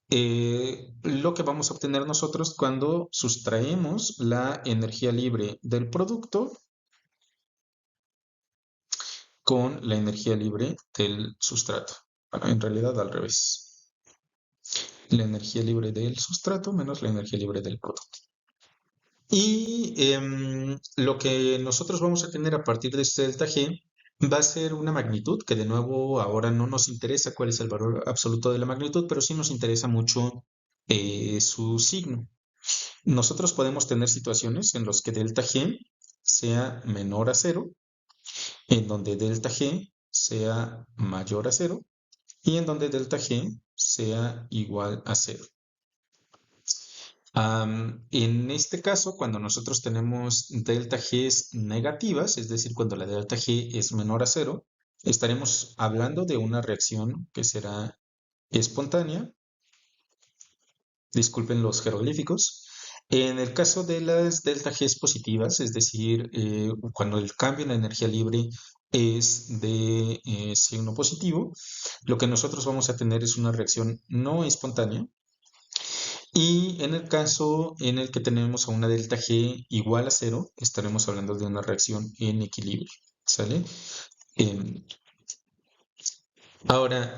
Speaker 1: lo que vamos a obtener nosotros cuando sustraemos la energía libre del producto con la energía libre del sustrato. Bueno, en realidad al revés. La energía libre del sustrato menos la energía libre del producto. Y lo que nosotros vamos a tener a partir de este delta G va a ser una magnitud que de nuevo ahora no nos interesa cuál es el valor absoluto de la magnitud, pero sí nos interesa mucho su signo. Nosotros podemos tener situaciones en las que delta G sea menor a cero, en donde delta G sea mayor a cero y en donde delta G sea igual a cero. En este caso, cuando nosotros tenemos delta G negativas, es decir, cuando la delta G es menor a cero, estaremos hablando de una reacción que será espontánea. Disculpen los jeroglíficos. En el caso de las delta G positivas, es decir, cuando el cambio en la energía libre es de signo positivo, lo que nosotros vamos a tener es una reacción no espontánea. Y en el caso en el que tenemos a una delta G igual a cero, estaremos hablando de una reacción en equilibrio. ¿Sale? Em, Ahora,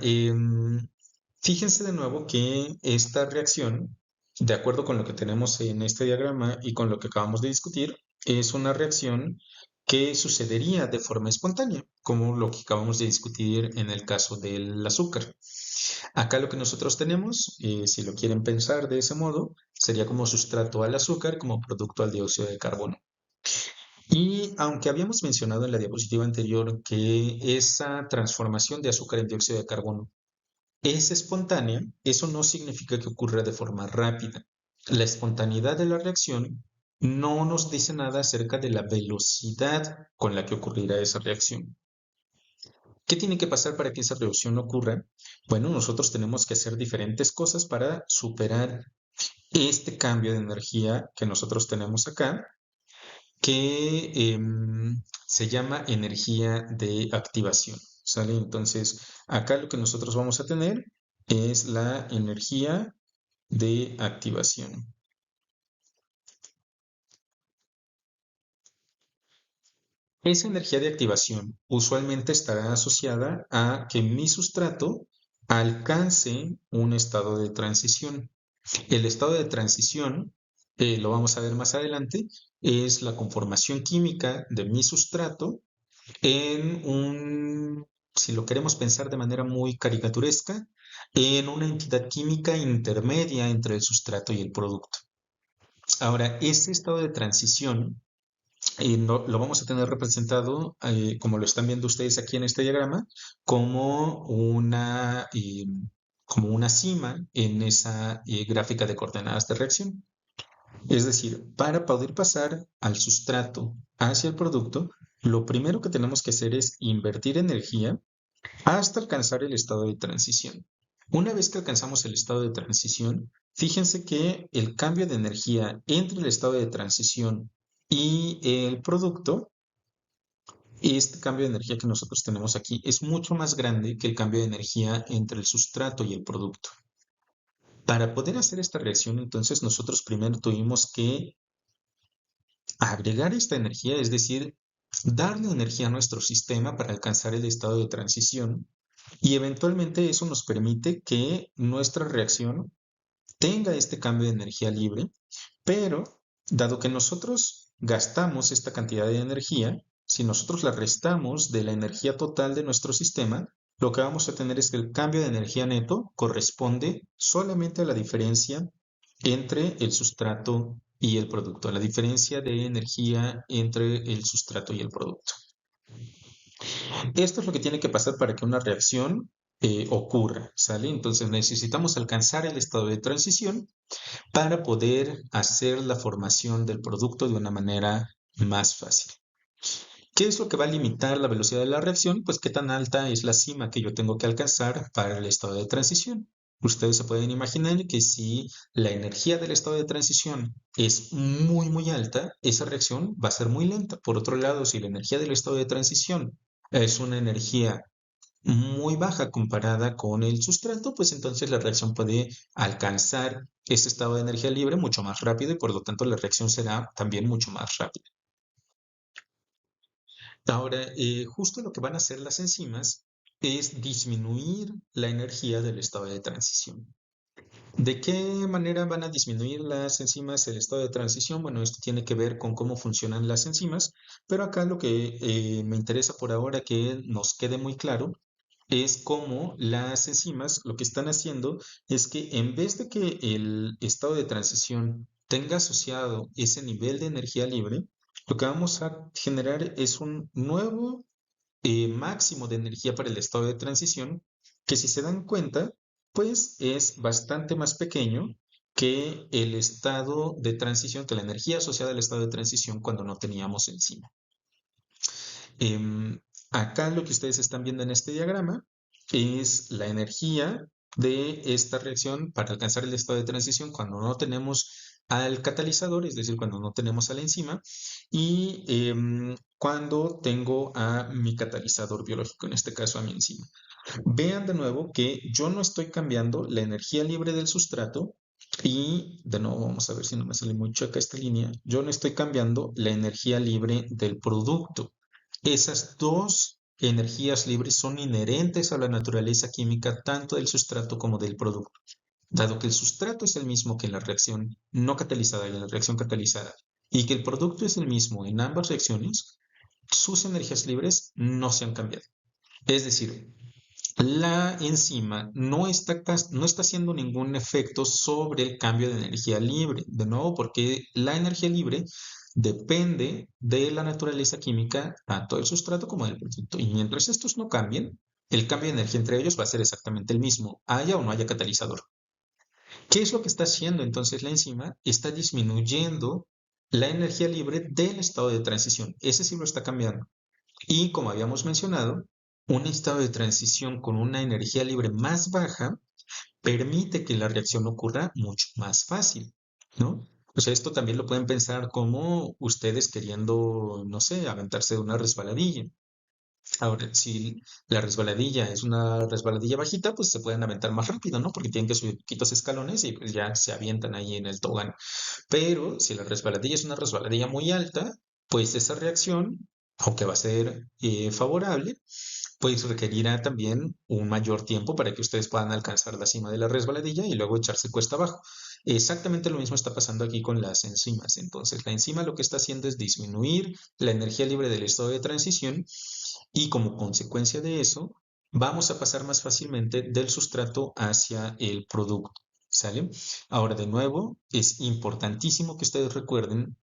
Speaker 1: fíjense de nuevo que esta reacción, de acuerdo con lo que tenemos en este diagrama y con lo que acabamos de discutir, es una reacción que sucedería de forma espontánea, como lo que acabamos de discutir en el caso del azúcar. Acá lo que nosotros tenemos, si lo quieren pensar de ese modo, sería como sustrato al azúcar como producto al dióxido de carbono. Y aunque habíamos mencionado en la diapositiva anterior que esa transformación de azúcar en dióxido de carbono es espontánea, eso no significa que ocurra de forma rápida. La espontaneidad de la reacción no nos dice nada acerca de la velocidad con la que ocurrirá esa reacción. ¿Qué tiene que pasar para que esa reacción ocurra? Bueno, nosotros tenemos que hacer diferentes cosas para superar este cambio de energía que nosotros tenemos acá, que se llama energía de activación. ¿Sale? Entonces, acá lo que nosotros vamos a tener es la energía de activación. Esa energía de activación usualmente estará asociada a que mi sustrato alcance un estado de transición. El estado de transición, lo vamos a ver más adelante, es la conformación química de mi sustrato en si lo queremos pensar de manera muy caricaturesca, en una entidad química intermedia entre el sustrato y el producto. Ahora, ese estado de transición lo vamos a tener representado, como lo están viendo ustedes aquí en este diagrama, como como una cima en esa gráfica de coordenadas de reacción. Es decir, para poder pasar al sustrato hacia el producto, lo primero que tenemos que hacer es invertir energía hasta alcanzar el estado de transición. Una vez que alcanzamos el estado de transición, fíjense que el cambio de energía entre el estado de transición y el producto, este cambio de energía que nosotros tenemos aquí es mucho más grande que el cambio de energía entre el sustrato y el producto. Para poder hacer esta reacción, entonces nosotros primero tuvimos que agregar esta energía, es decir, darle energía a nuestro sistema para alcanzar el estado de transición, y eventualmente eso nos permite que nuestra reacción tenga este cambio de energía libre, pero dado que nosotros gastamos esta cantidad de energía, si nosotros la restamos de la energía total de nuestro sistema, lo que vamos a tener es que el cambio de energía neto corresponde solamente a la diferencia entre el sustrato y el producto, la diferencia de energía entre el sustrato y el producto. Esto es lo que tiene que pasar para que una reacción ocurra, ¿sale? Entonces necesitamos alcanzar el estado de transición para poder hacer la formación del producto de una manera más fácil. ¿Qué es lo que va a limitar la velocidad de la reacción? Pues qué tan alta es la cima que yo tengo que alcanzar para el estado de transición. Ustedes se pueden imaginar que si la energía del estado de transición es muy alta, esa reacción va a ser muy lenta. Por otro lado, si la energía del estado de transición es una energía muy baja comparada con el sustrato, pues entonces la reacción puede alcanzar ese estado de energía libre mucho más rápido y por lo tanto la reacción será también mucho más rápida. Ahora, justo lo que van a hacer las enzimas es disminuir la energía del estado de transición. ¿De qué manera van a disminuir las enzimas el estado de transición? Bueno, esto tiene que ver con cómo funcionan las enzimas, pero acá lo que me interesa por ahora que nos quede muy claro es cómo las enzimas lo que están haciendo es que en vez de que el estado de transición tenga asociado ese nivel de energía libre, lo que vamos a generar es un nuevo máximo de energía para el estado de transición, que si se dan cuenta, pues es bastante más pequeño que el estado de transición, que la energía asociada al estado de transición cuando no teníamos enzima. Acá lo que ustedes están viendo en este diagrama es la energía de esta reacción para alcanzar el estado de transición cuando no tenemos al catalizador, es decir, cuando no tenemos a la enzima, y cuando tengo a mi catalizador biológico, en este caso a mi enzima. Vean de nuevo que yo no estoy cambiando la energía libre del sustrato y de nuevo vamos a ver si no me sale muy chueca esta línea. Yo no estoy cambiando la energía libre del producto. Esas dos energías libres son inherentes a la naturaleza química tanto del sustrato como del producto. Dado que el sustrato es el mismo que en la reacción no catalizada y en la reacción catalizada, y que el producto es el mismo en ambas reacciones, sus energías libres no se han cambiado. Es decir, la enzima no está haciendo ningún efecto sobre el cambio de energía libre, de nuevo, porque la energía libre depende de la naturaleza química tanto del sustrato como del producto. Y mientras estos no cambien, el cambio de energía entre ellos va a ser exactamente el mismo, haya o no haya catalizador. ¿Qué es lo que está haciendo entonces la enzima? Está disminuyendo la energía libre del estado de transición. Ese sí lo está cambiando. Y como habíamos mencionado, un estado de transición con una energía libre más baja permite que la reacción ocurra mucho más fácil, ¿no? O sea, esto también lo pueden pensar como ustedes queriendo, no sé, aventarse de una resbaladilla. Ahora, si la resbaladilla es una resbaladilla bajita, pues se pueden aventar más rápido, ¿no? Porque tienen que subir poquitos escalones y pues ya se avientan ahí en el tobogán. Pero si la resbaladilla es una resbaladilla muy alta, pues esa reacción, aunque va a ser favorable, pues requerirá también un mayor tiempo para que ustedes puedan alcanzar la cima de la resbaladilla y luego echarse cuesta abajo. Exactamente lo mismo está pasando aquí con las enzimas. Entonces, la enzima lo que está haciendo es disminuir la energía libre del estado de transición y como consecuencia de eso, vamos a pasar más fácilmente del sustrato hacia el producto. ¿Sale? Ahora, de nuevo, es importantísimo que ustedes recuerden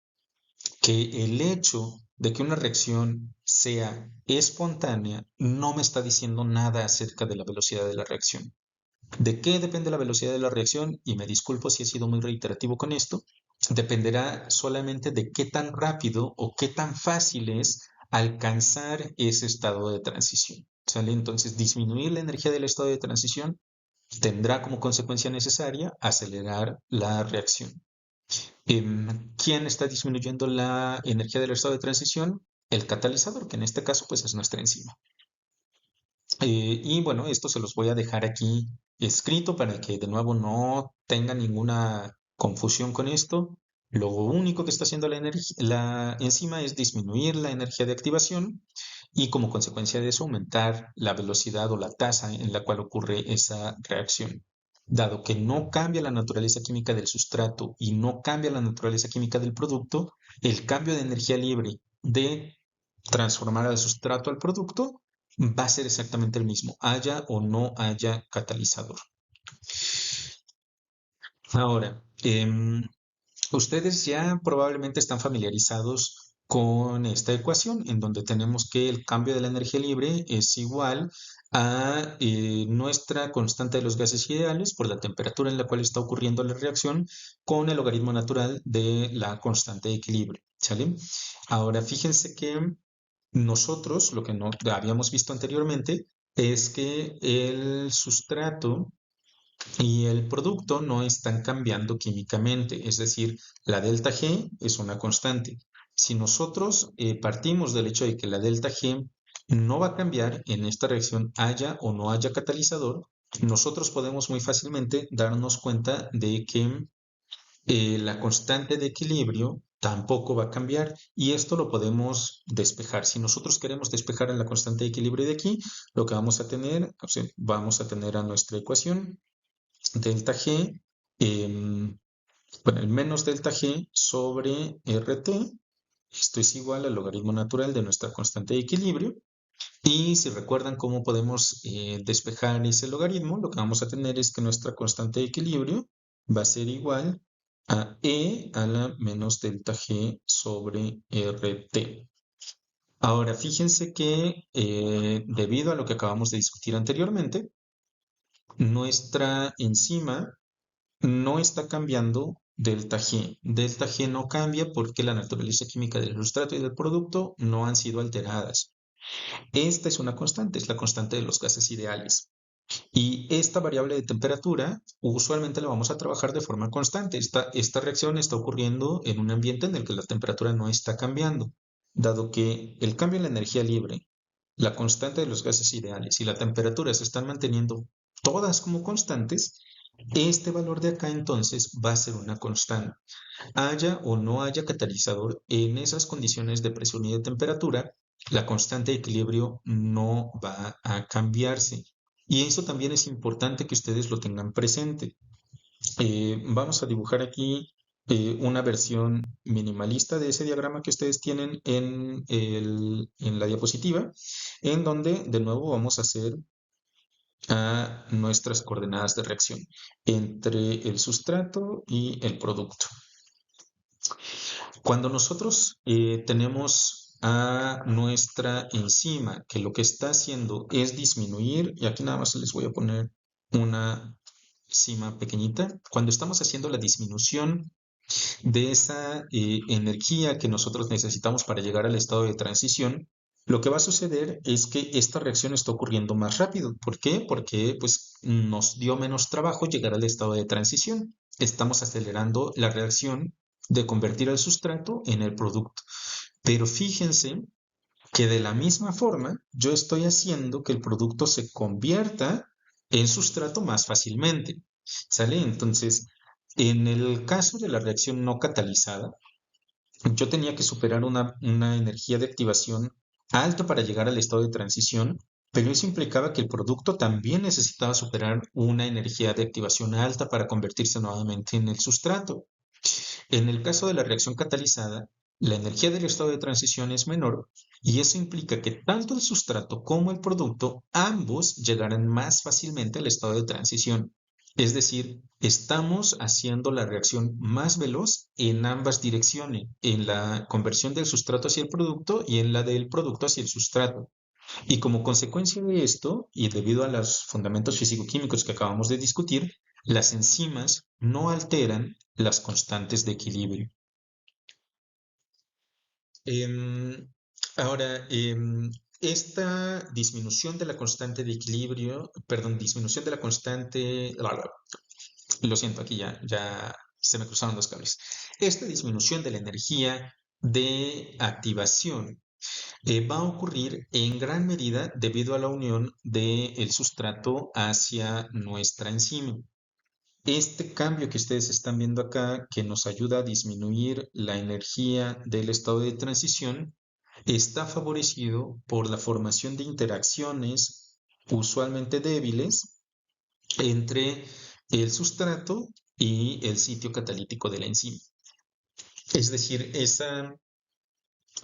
Speaker 1: que el hecho de que una reacción sea espontánea no me está diciendo nada acerca de la velocidad de la reacción. ¿De qué depende la velocidad de la reacción? Y me disculpo si he sido muy reiterativo con esto. Dependerá solamente de qué tan rápido o qué tan fácil es alcanzar ese estado de transición. ¿Sale? Entonces, disminuir la energía del estado de transición tendrá como consecuencia necesaria acelerar la reacción. ¿Quién está disminuyendo la energía del estado de transición? El catalizador, que en este caso pues es nuestra enzima. Y bueno, esto se los voy a dejar aquí escrito para que de nuevo no tenga ninguna confusión con esto. Lo único que está haciendo la enzima es disminuir la energía de activación y como consecuencia de eso aumentar la velocidad o la tasa en la cual ocurre esa reacción. Dado que no cambia la naturaleza química del sustrato y no cambia la naturaleza química del producto, el cambio de energía libre de transformar al sustrato al producto va a ser exactamente el mismo, haya o no haya catalizador. Ahora, ustedes ya probablemente están familiarizados con esta ecuación en donde tenemos que el cambio de la energía libre es igual a nuestra constante de los gases ideales por la temperatura en la cual está ocurriendo la reacción con el logaritmo natural de la constante de equilibrio. ¿Sale? Ahora, fíjense que nosotros, lo que no habíamos visto anteriormente, es que el sustrato y el producto no están cambiando químicamente, es decir, la delta G es una constante. Si nosotros partimos del hecho de que la delta G no va a cambiar en esta reacción haya o no haya catalizador, nosotros podemos muy fácilmente darnos cuenta de que la constante de equilibrio tampoco va a cambiar y esto lo podemos despejar. Si nosotros queremos despejar la constante de equilibrio de aquí, lo que vamos a tener, o sea, vamos a tener a nuestra ecuación delta G, bueno, el menos delta G sobre RT, esto es igual al logaritmo natural de nuestra constante de equilibrio. Y si recuerdan cómo podemos despejar ese logaritmo, lo que vamos a tener es que nuestra constante de equilibrio va a ser igual a E a la menos delta G sobre RT. Ahora, fíjense que debido a lo que acabamos de discutir anteriormente, nuestra enzima no está cambiando delta G. Delta G no cambia porque la naturaleza química del sustrato y del producto no han sido alteradas. Esta es una constante, es la constante de los gases ideales. Y esta variable de temperatura usualmente la vamos a trabajar de forma constante. Esta reacción está ocurriendo en un ambiente en el que la temperatura no está cambiando. Dado que el cambio en la energía libre, la constante de los gases ideales y la temperatura se están manteniendo todas como constantes, este valor de acá entonces va a ser una constante. Haya o no haya catalizador, en esas condiciones de presión y de temperatura, la constante de equilibrio no va a cambiarse. Y eso también es importante que ustedes lo tengan presente. Vamos a dibujar aquí una versión minimalista de ese diagrama que ustedes tienen en la diapositiva, en donde de nuevo vamos a hacer a nuestras coordenadas de reacción entre el sustrato y el producto. Cuando nosotros tenemos a nuestra enzima que lo que está haciendo es disminuir, y aquí nada más les voy a poner una enzima pequeñita, cuando estamos haciendo la disminución de esa energía que nosotros necesitamos para llegar al estado de transición, lo que va a suceder es que esta reacción está ocurriendo más rápido. ¿Por qué? Porque pues, nos dio menos trabajo llegar al estado de transición. Estamos acelerando la reacción de convertir al sustrato en el producto. Pero fíjense que de la misma forma yo estoy haciendo que el producto se convierta en sustrato más fácilmente. ¿Sale? Entonces, en el caso de la reacción no catalizada, yo tenía que superar una energía de activación alta para llegar al estado de transición, pero eso implicaba que el producto también necesitaba superar una energía de activación alta para convertirse nuevamente en el sustrato. En el caso de la reacción catalizada, la energía del estado de transición es menor y eso implica que tanto el sustrato como el producto, ambos llegarán más fácilmente al estado de transición. Es decir, estamos haciendo la reacción más veloz en ambas direcciones, en la conversión del sustrato hacia el producto y en la del producto hacia el sustrato. Y como consecuencia de esto, y debido a los fundamentos físico-químicos que acabamos de discutir, las enzimas no alteran las constantes de equilibrio. Em, ahora, esta disminución de la constante de equilibrio, perdón, disminución de la constante, lo siento, aquí ya se me cruzaron los cables. Esta disminución de la energía de activación va a ocurrir en gran medida debido a la unión del sustrato hacia nuestra enzima. Este cambio que ustedes están viendo acá, que nos ayuda a disminuir la energía del estado de transición, está favorecido por la formación de interacciones usualmente débiles entre el sustrato y el sitio catalítico de la enzima. Es decir, esa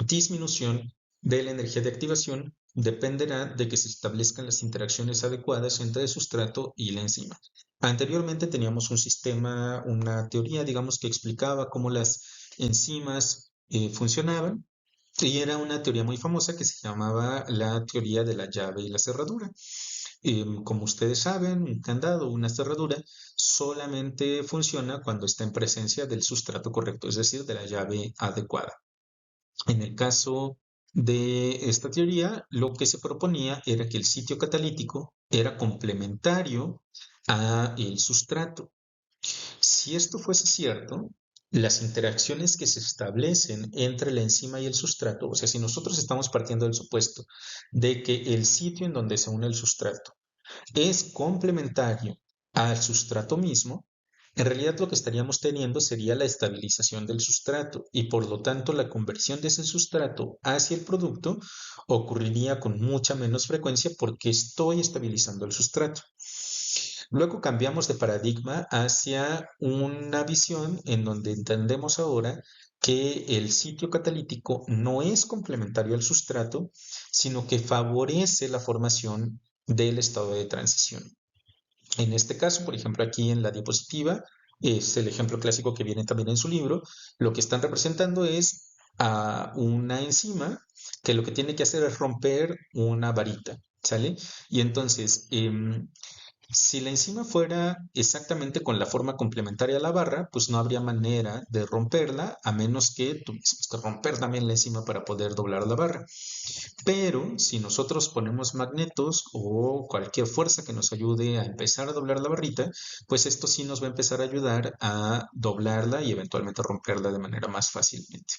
Speaker 1: disminución de la energía de activación dependerá de que se establezcan las interacciones adecuadas entre el sustrato y la enzima. Anteriormente teníamos un sistema, una teoría, digamos, que explicaba cómo las enzimas funcionaban y era una teoría muy famosa que se llamaba la teoría de la llave y la cerradura. Como ustedes saben, un candado, una cerradura, solamente funciona cuando está en presencia del sustrato correcto, es decir, de la llave adecuada. En el caso de esta teoría, lo que se proponía era que el sitio catalítico era complementario a el sustrato. Si esto fuese cierto, las interacciones que se establecen entre la enzima y el sustrato, o sea, si nosotros estamos partiendo del supuesto de que el sitio en donde se une el sustrato es complementario al sustrato mismo, en realidad lo que estaríamos teniendo sería la estabilización del sustrato y por lo tanto la conversión de ese sustrato hacia el producto ocurriría con mucha menos frecuencia porque estoy estabilizando el sustrato. Luego cambiamos de paradigma hacia una visión en donde entendemos ahora que el sitio catalítico no es complementario al sustrato, sino que favorece la formación del estado de transición. En este caso, por ejemplo, aquí en la diapositiva, es el ejemplo clásico que viene también en su libro, lo que están representando es a una enzima que lo que tiene que hacer es romper una varita, ¿sale? Y entonces, si la enzima fuera exactamente con la forma complementaria a la barra, pues no habría manera de romperla a menos que tuviésemos que romper también la enzima para poder doblar la barra. Pero si nosotros ponemos magnetos o cualquier fuerza que nos ayude a empezar a doblar la barrita, pues esto sí nos va a empezar a ayudar a doblarla y eventualmente romperla de manera más fácilmente.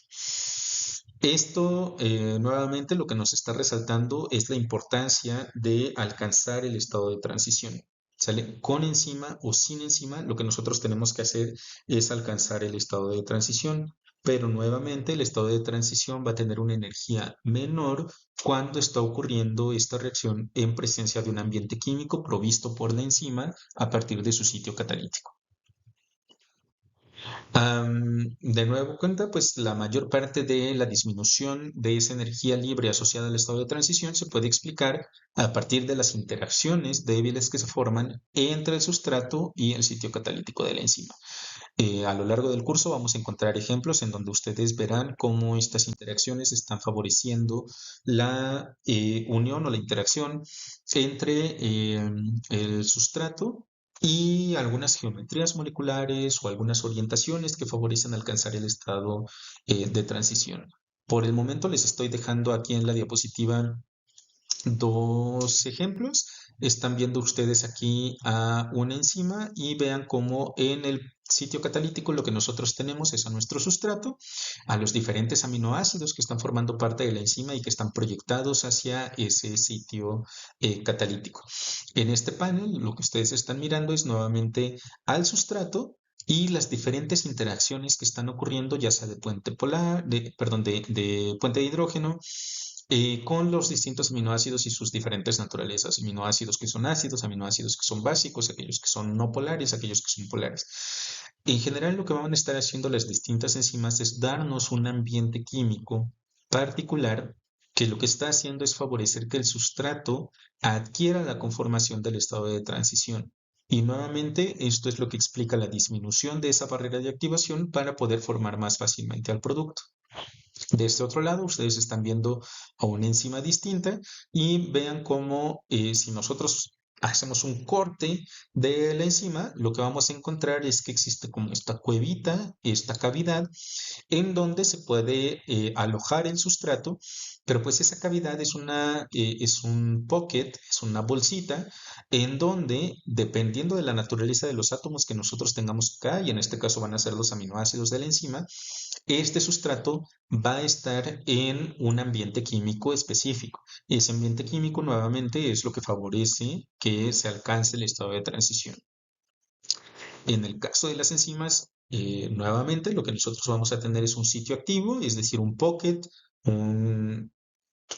Speaker 1: Esto nuevamente lo que nos está resaltando es la importancia de alcanzar el estado de transición. ¿Sale? Con enzima o sin enzima, lo que nosotros tenemos que hacer es alcanzar el estado de transición, pero nuevamente el estado de transición va a tener una energía menor cuando está ocurriendo esta reacción en presencia de un ambiente químico provisto por la enzima a partir de su sitio catalítico. De nuevo cuenta, pues la mayor parte de la disminución de esa energía libre asociada al estado de transición se puede explicar a partir de las interacciones débiles que se forman entre el sustrato y el sitio catalítico de la enzima. A lo largo del curso vamos a encontrar ejemplos en donde ustedes verán cómo estas interacciones están favoreciendo la unión o la interacción entre el sustrato y algunas geometrías moleculares o algunas orientaciones que favorecen alcanzar el estado de transición. Por el momento les estoy dejando aquí en la diapositiva dos ejemplos. Están viendo ustedes aquí a una enzima y vean cómo en el sitio catalítico lo que nosotros tenemos es a nuestro sustrato, a los diferentes aminoácidos que están formando parte de la enzima y que están proyectados hacia ese sitio catalítico. En este panel lo que ustedes están mirando es nuevamente al sustrato y las diferentes interacciones que están ocurriendo, ya sea de puente polar, de puente de hidrógeno, con los distintos aminoácidos y sus diferentes naturalezas. Aminoácidos que son ácidos, aminoácidos que son básicos, aquellos que son no polares, aquellos que son polares. En general, lo que van a estar haciendo las distintas enzimas es darnos un ambiente químico particular que lo que está haciendo es favorecer que el sustrato adquiera la conformación del estado de transición. Y nuevamente, esto es lo que explica la disminución de esa barrera de activación para poder formar más fácilmente al producto. De este otro lado, ustedes están viendo a una enzima distinta y vean cómo si nosotros hacemos un corte de la enzima, lo que vamos a encontrar es que existe como esta cuevita, esta cavidad, en donde se puede alojar el sustrato, pero pues esa cavidad es un pocket, es una bolsita, en donde, dependiendo de la naturaleza de los átomos que nosotros tengamos acá, y en este caso van a ser los aminoácidos de la enzima, este sustrato va a estar en un ambiente químico específico. Ese ambiente químico nuevamente es lo que favorece que se alcance el estado de transición. En el caso de las enzimas, nuevamente lo que nosotros vamos a tener es un sitio activo, es decir, un pocket, un,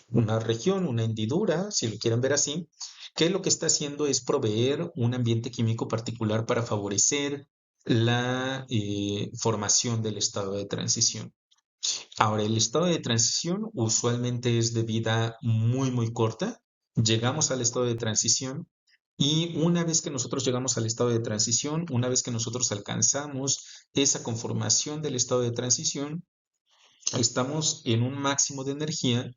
Speaker 1: una región, una hendidura, si lo quieren ver así, que lo que está haciendo es proveer un ambiente químico particular para favorecer la formación del estado de transición. Ahora, el estado de transición usualmente es de vida muy, muy corta. Llegamos al estado de transición y una vez que nosotros llegamos al estado de transición, una vez que nosotros alcanzamos esa conformación del estado de transición, estamos en un máximo de energía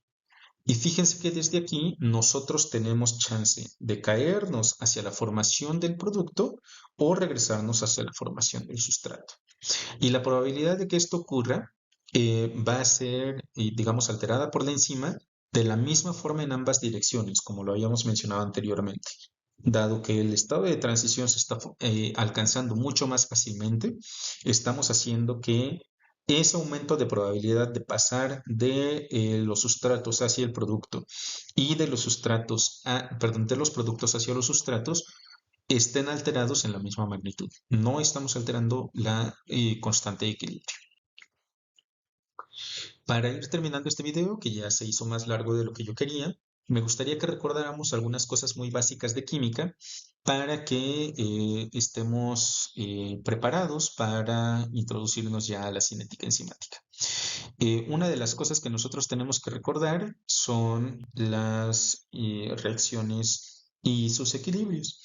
Speaker 1: y fíjense que desde aquí nosotros tenemos chance de caernos hacia la formación del producto o regresarnos hacia la formación del sustrato. Y la probabilidad de que esto ocurra va a ser, digamos, alterada por la enzima de la misma forma en ambas direcciones, como lo habíamos mencionado anteriormente. Dado que el estado de transición se está alcanzando mucho más fácilmente, estamos haciendo que ese aumento de probabilidad de pasar de los sustratos hacia el producto y de los sustratos, perdón, de los productos hacia los sustratos estén alterados en la misma magnitud. No estamos alterando la constante de equilibrio. Para ir terminando este video, que ya se hizo más largo de lo que yo quería, me gustaría que recordáramos algunas cosas muy básicas de química para que estemos preparados para introducirnos ya a la cinética enzimática. Una de las cosas que nosotros tenemos que recordar son las reacciones y sus equilibrios.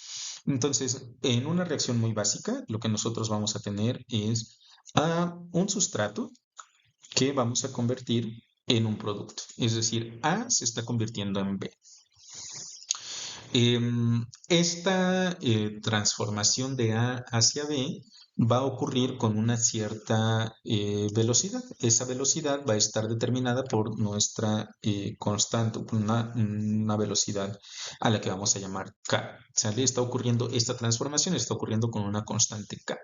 Speaker 1: Entonces, en una reacción muy básica, lo que nosotros vamos a tener es a un sustrato que vamos a convertir en un producto. Es decir, A se está convirtiendo en B. Esta transformación de A hacia B va a ocurrir con una cierta velocidad. Esa velocidad va a estar determinada por nuestra constante, una velocidad a la que vamos a llamar K. ¿Sale? Está ocurriendo esta transformación, está ocurriendo con una constante K.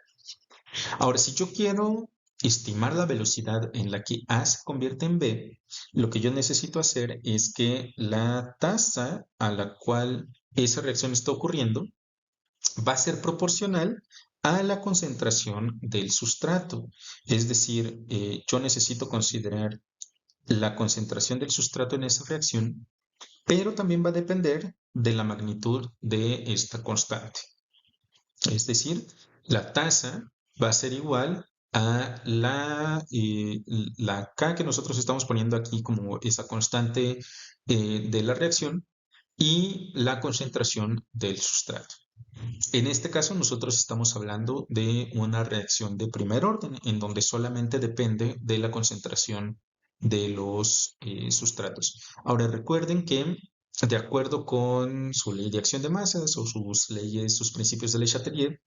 Speaker 1: Ahora, si yo quiero estimar la velocidad en la que A se convierte en B, lo que yo necesito hacer es que la tasa a la cual esa reacción está ocurriendo va a ser proporcional a la concentración del sustrato. Es decir, yo necesito considerar la concentración del sustrato en esa reacción, pero también va a depender de la magnitud de esta constante. Es decir, la tasa va a ser igual a la K que nosotros estamos poniendo aquí como esa constante de la reacción y la concentración del sustrato. En este caso nosotros estamos hablando de una reacción de primer orden, en donde solamente depende de la concentración de los sustratos. Ahora recuerden que de acuerdo con su ley de acción de masas o sus leyes, sus principios de Le Chatelier,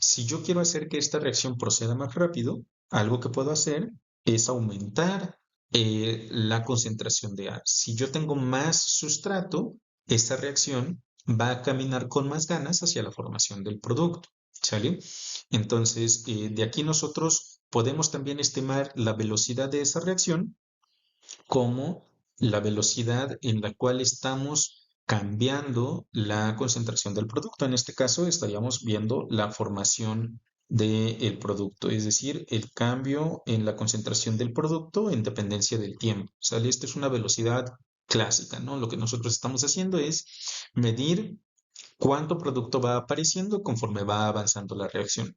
Speaker 1: si yo quiero hacer que esta reacción proceda más rápido, algo que puedo hacer es aumentar la concentración de A. Si yo tengo más sustrato, esta reacción va a caminar con más ganas hacia la formación del producto. ¿Sale? Entonces, de aquí nosotros podemos también estimar la velocidad de esa reacción como la velocidad en la cual estamos cambiando la concentración del producto. En este caso estaríamos viendo la formación del producto, es decir, el cambio en la concentración del producto en dependencia del tiempo. ¿Sale? Esta es una velocidad clásica, ¿no? Lo que nosotros estamos haciendo es medir cuánto producto va apareciendo conforme va avanzando la reacción.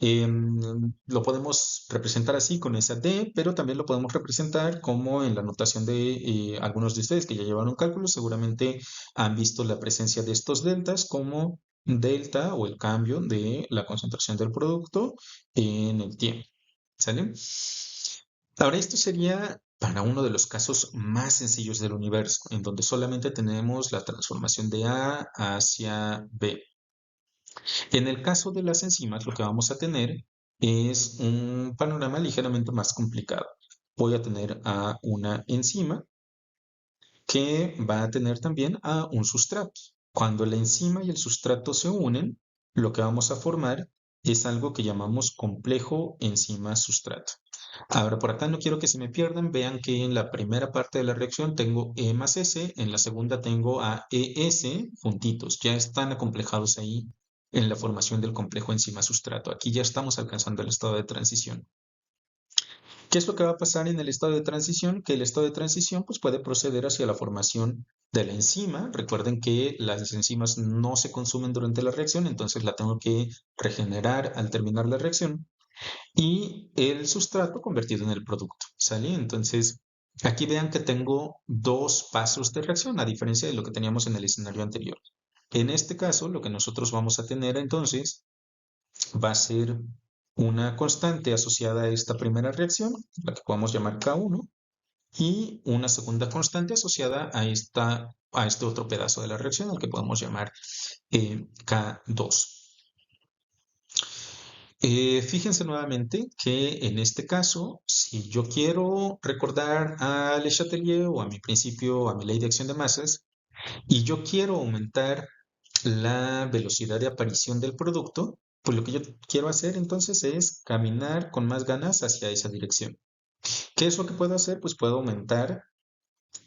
Speaker 1: Lo podemos representar así con esa D, pero también lo podemos representar como en la notación de algunos de ustedes que ya llevaron cálculo, seguramente han visto la presencia de estos deltas como delta o el cambio de la concentración del producto en el tiempo. ¿Sale? Ahora, esto sería para uno de los casos más sencillos del universo, en donde solamente tenemos la transformación de A hacia B. En el caso de las enzimas, lo que vamos a tener es un panorama ligeramente más complicado. Voy a tener a una enzima que va a tener también a un sustrato. Cuando la enzima y el sustrato se unen, lo que vamos a formar es algo que llamamos complejo enzima-sustrato. Ahora, por acá no quiero que se me pierdan. Vean que en la primera parte de la reacción tengo E más S, en la segunda tengo a ES juntitos. Ya están acomplejados ahí en la formación del complejo enzima-sustrato. Aquí ya estamos alcanzando el estado de transición. ¿Qué es lo que va a pasar en el estado de transición? Que el estado de transición pues, puede proceder hacia la formación de la enzima. Recuerden que las enzimas no se consumen durante la reacción, entonces la tengo que regenerar al terminar la reacción. Y el sustrato convertido en el producto, ¿sale? Entonces, aquí vean que tengo dos pasos de reacción, a diferencia de lo que teníamos en el escenario anterior. En este caso, lo que nosotros vamos a tener entonces va a ser una constante asociada a esta primera reacción, la que podemos llamar K1, y una segunda constante asociada a este otro pedazo de la reacción, al que podemos llamar K2. Fíjense nuevamente que en este caso, si yo quiero recordar a Le Chatelier o a mi principio, a mi ley de acción de masas, y yo quiero aumentar la velocidad de aparición del producto, pues lo que yo quiero hacer entonces es caminar con más ganas hacia esa dirección. ¿Qué es lo que puedo hacer? Pues puedo aumentar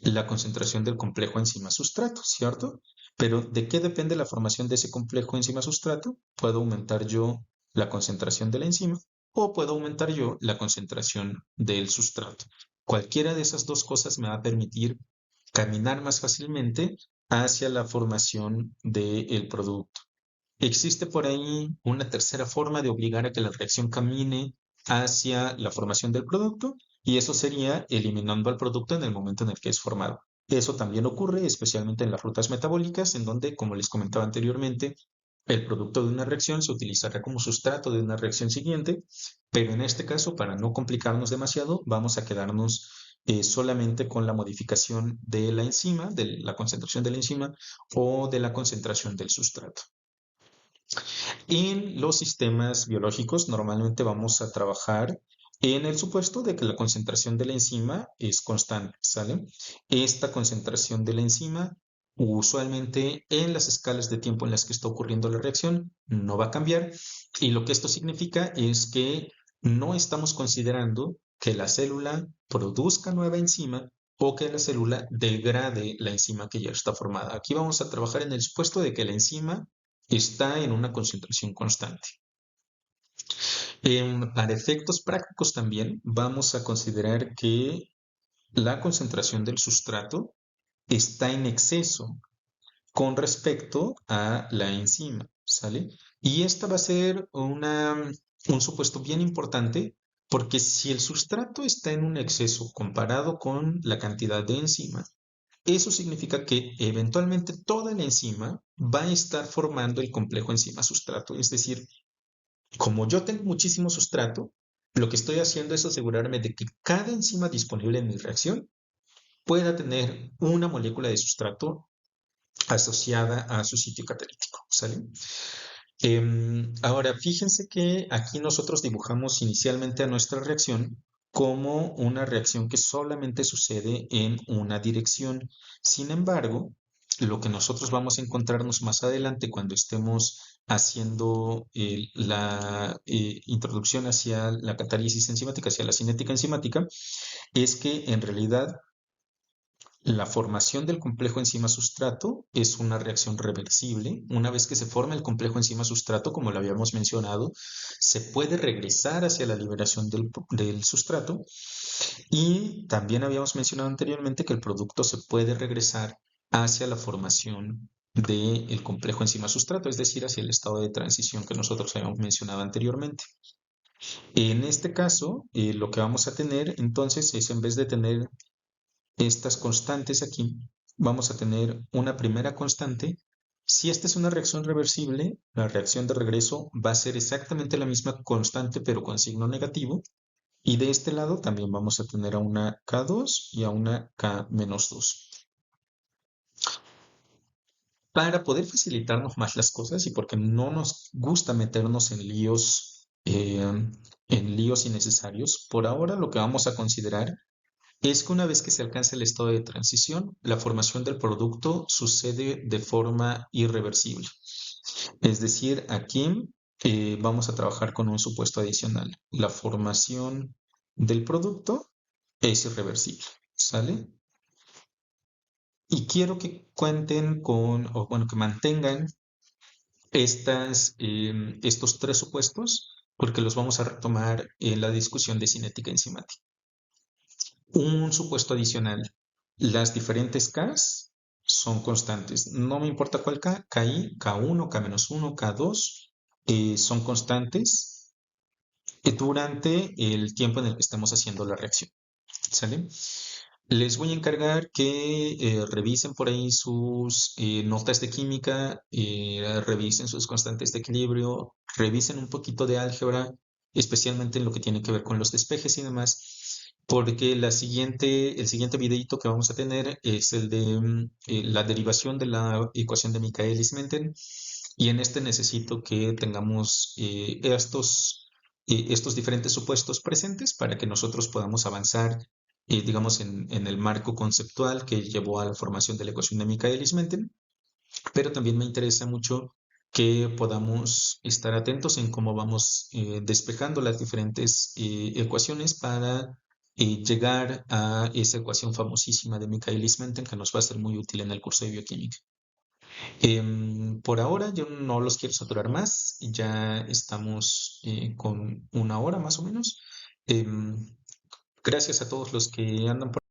Speaker 1: la concentración del complejo enzima-sustrato, ¿cierto? Pero ¿de qué depende la formación de ese complejo enzima-sustrato? Puedo aumentar yo la concentración de la enzima o puedo aumentar yo la concentración del sustrato. Cualquiera de esas dos cosas me va a permitir caminar más fácilmente hacia la formación del producto. Existe por ahí una tercera forma de obligar a que la reacción camine hacia la formación del producto y eso sería eliminando al producto en el momento en el que es formado. Eso también ocurre especialmente en las rutas metabólicas, en donde, como les comentaba anteriormente, el producto de una reacción se utilizará como sustrato de una reacción siguiente, pero en este caso, para no complicarnos demasiado, vamos a quedarnos solamente con la modificación de la enzima, de la concentración de la enzima o de la concentración del sustrato. En los sistemas biológicos normalmente vamos a trabajar en el supuesto de que la concentración de la enzima es constante, ¿sale? Esta concentración de la enzima usualmente en las escalas de tiempo en las que está ocurriendo la reacción no va a cambiar y lo que esto significa es que no estamos considerando que la célula produzca nueva enzima o que la célula degrade la enzima que ya está formada. Aquí vamos a trabajar en el supuesto de que la enzima está en una concentración constante. Para efectos prácticos también vamos a considerar que la concentración del sustrato está en exceso con respecto a la enzima, ¿sale? Y esta va a ser un supuesto bien importante porque si el sustrato está en un exceso comparado con la cantidad de enzima, eso significa que eventualmente toda la enzima va a estar formando el complejo enzima-sustrato. Es decir, como yo tengo muchísimo sustrato, lo que estoy haciendo es asegurarme de que cada enzima disponible en mi reacción pueda tener una molécula de sustrato asociada a su sitio catalítico, ¿sale? Ahora, fíjense que aquí nosotros dibujamos inicialmente a nuestra reacción como una reacción que solamente sucede en una dirección. Sin embargo, lo que nosotros vamos a encontrarnos más adelante cuando estemos haciendo la introducción hacia la catálisis enzimática, hacia la cinética enzimática, es que en realidad la formación del complejo enzima-sustrato es una reacción reversible. Una vez que se forma el complejo enzima-sustrato, como lo habíamos mencionado, se puede regresar hacia la liberación del sustrato y también habíamos mencionado anteriormente que el producto se puede regresar hacia la formación del complejo enzima-sustrato, es decir, hacia el estado de transición que nosotros habíamos mencionado anteriormente. En este caso, lo que vamos a tener entonces es, en vez de tener estas constantes aquí, vamos a tener una primera constante. Si esta es una reacción reversible, la reacción de regreso va a ser exactamente la misma constante, pero con signo negativo. Y de este lado también vamos a tener a una K2 y a una K-2. Para poder facilitarnos más las cosas y porque no nos gusta meternos en líos innecesarios, por ahora lo que vamos a considerar es que una vez que se alcanza el estado de transición, la formación del producto sucede de forma irreversible. Es decir, aquí vamos a trabajar con un supuesto adicional. La formación del producto es irreversible, ¿sale? Y quiero que cuenten con, o bueno, que mantengan estos tres supuestos, porque los vamos a retomar en la discusión de cinética enzimática. Un supuesto adicional, las diferentes Ks son constantes. No me importa cuál K, Ki, K1, K-1, K2, son constantes durante el tiempo en el que estamos haciendo la reacción. ¿Sale? Les voy a encargar que revisen por ahí sus notas de química, revisen sus constantes de equilibrio, revisen un poquito de álgebra, especialmente en lo que tiene que ver con los despejes y demás, porque el siguiente videito que vamos a tener es el de la derivación de la ecuación de Michaelis-Menten, y en este necesito que tengamos estos diferentes supuestos presentes para que nosotros podamos avanzar digamos, en el marco conceptual que llevó a la formación de la ecuación de Michaelis-Menten, pero también me interesa mucho que podamos estar atentos en cómo vamos despejando las diferentes ecuaciones para llegar a esa ecuación famosísima de Michaelis-Menten que nos va a ser muy útil en el curso de bioquímica. Por ahora yo no los quiero saturar más, ya estamos con una hora más o menos. Gracias a todos los que andan por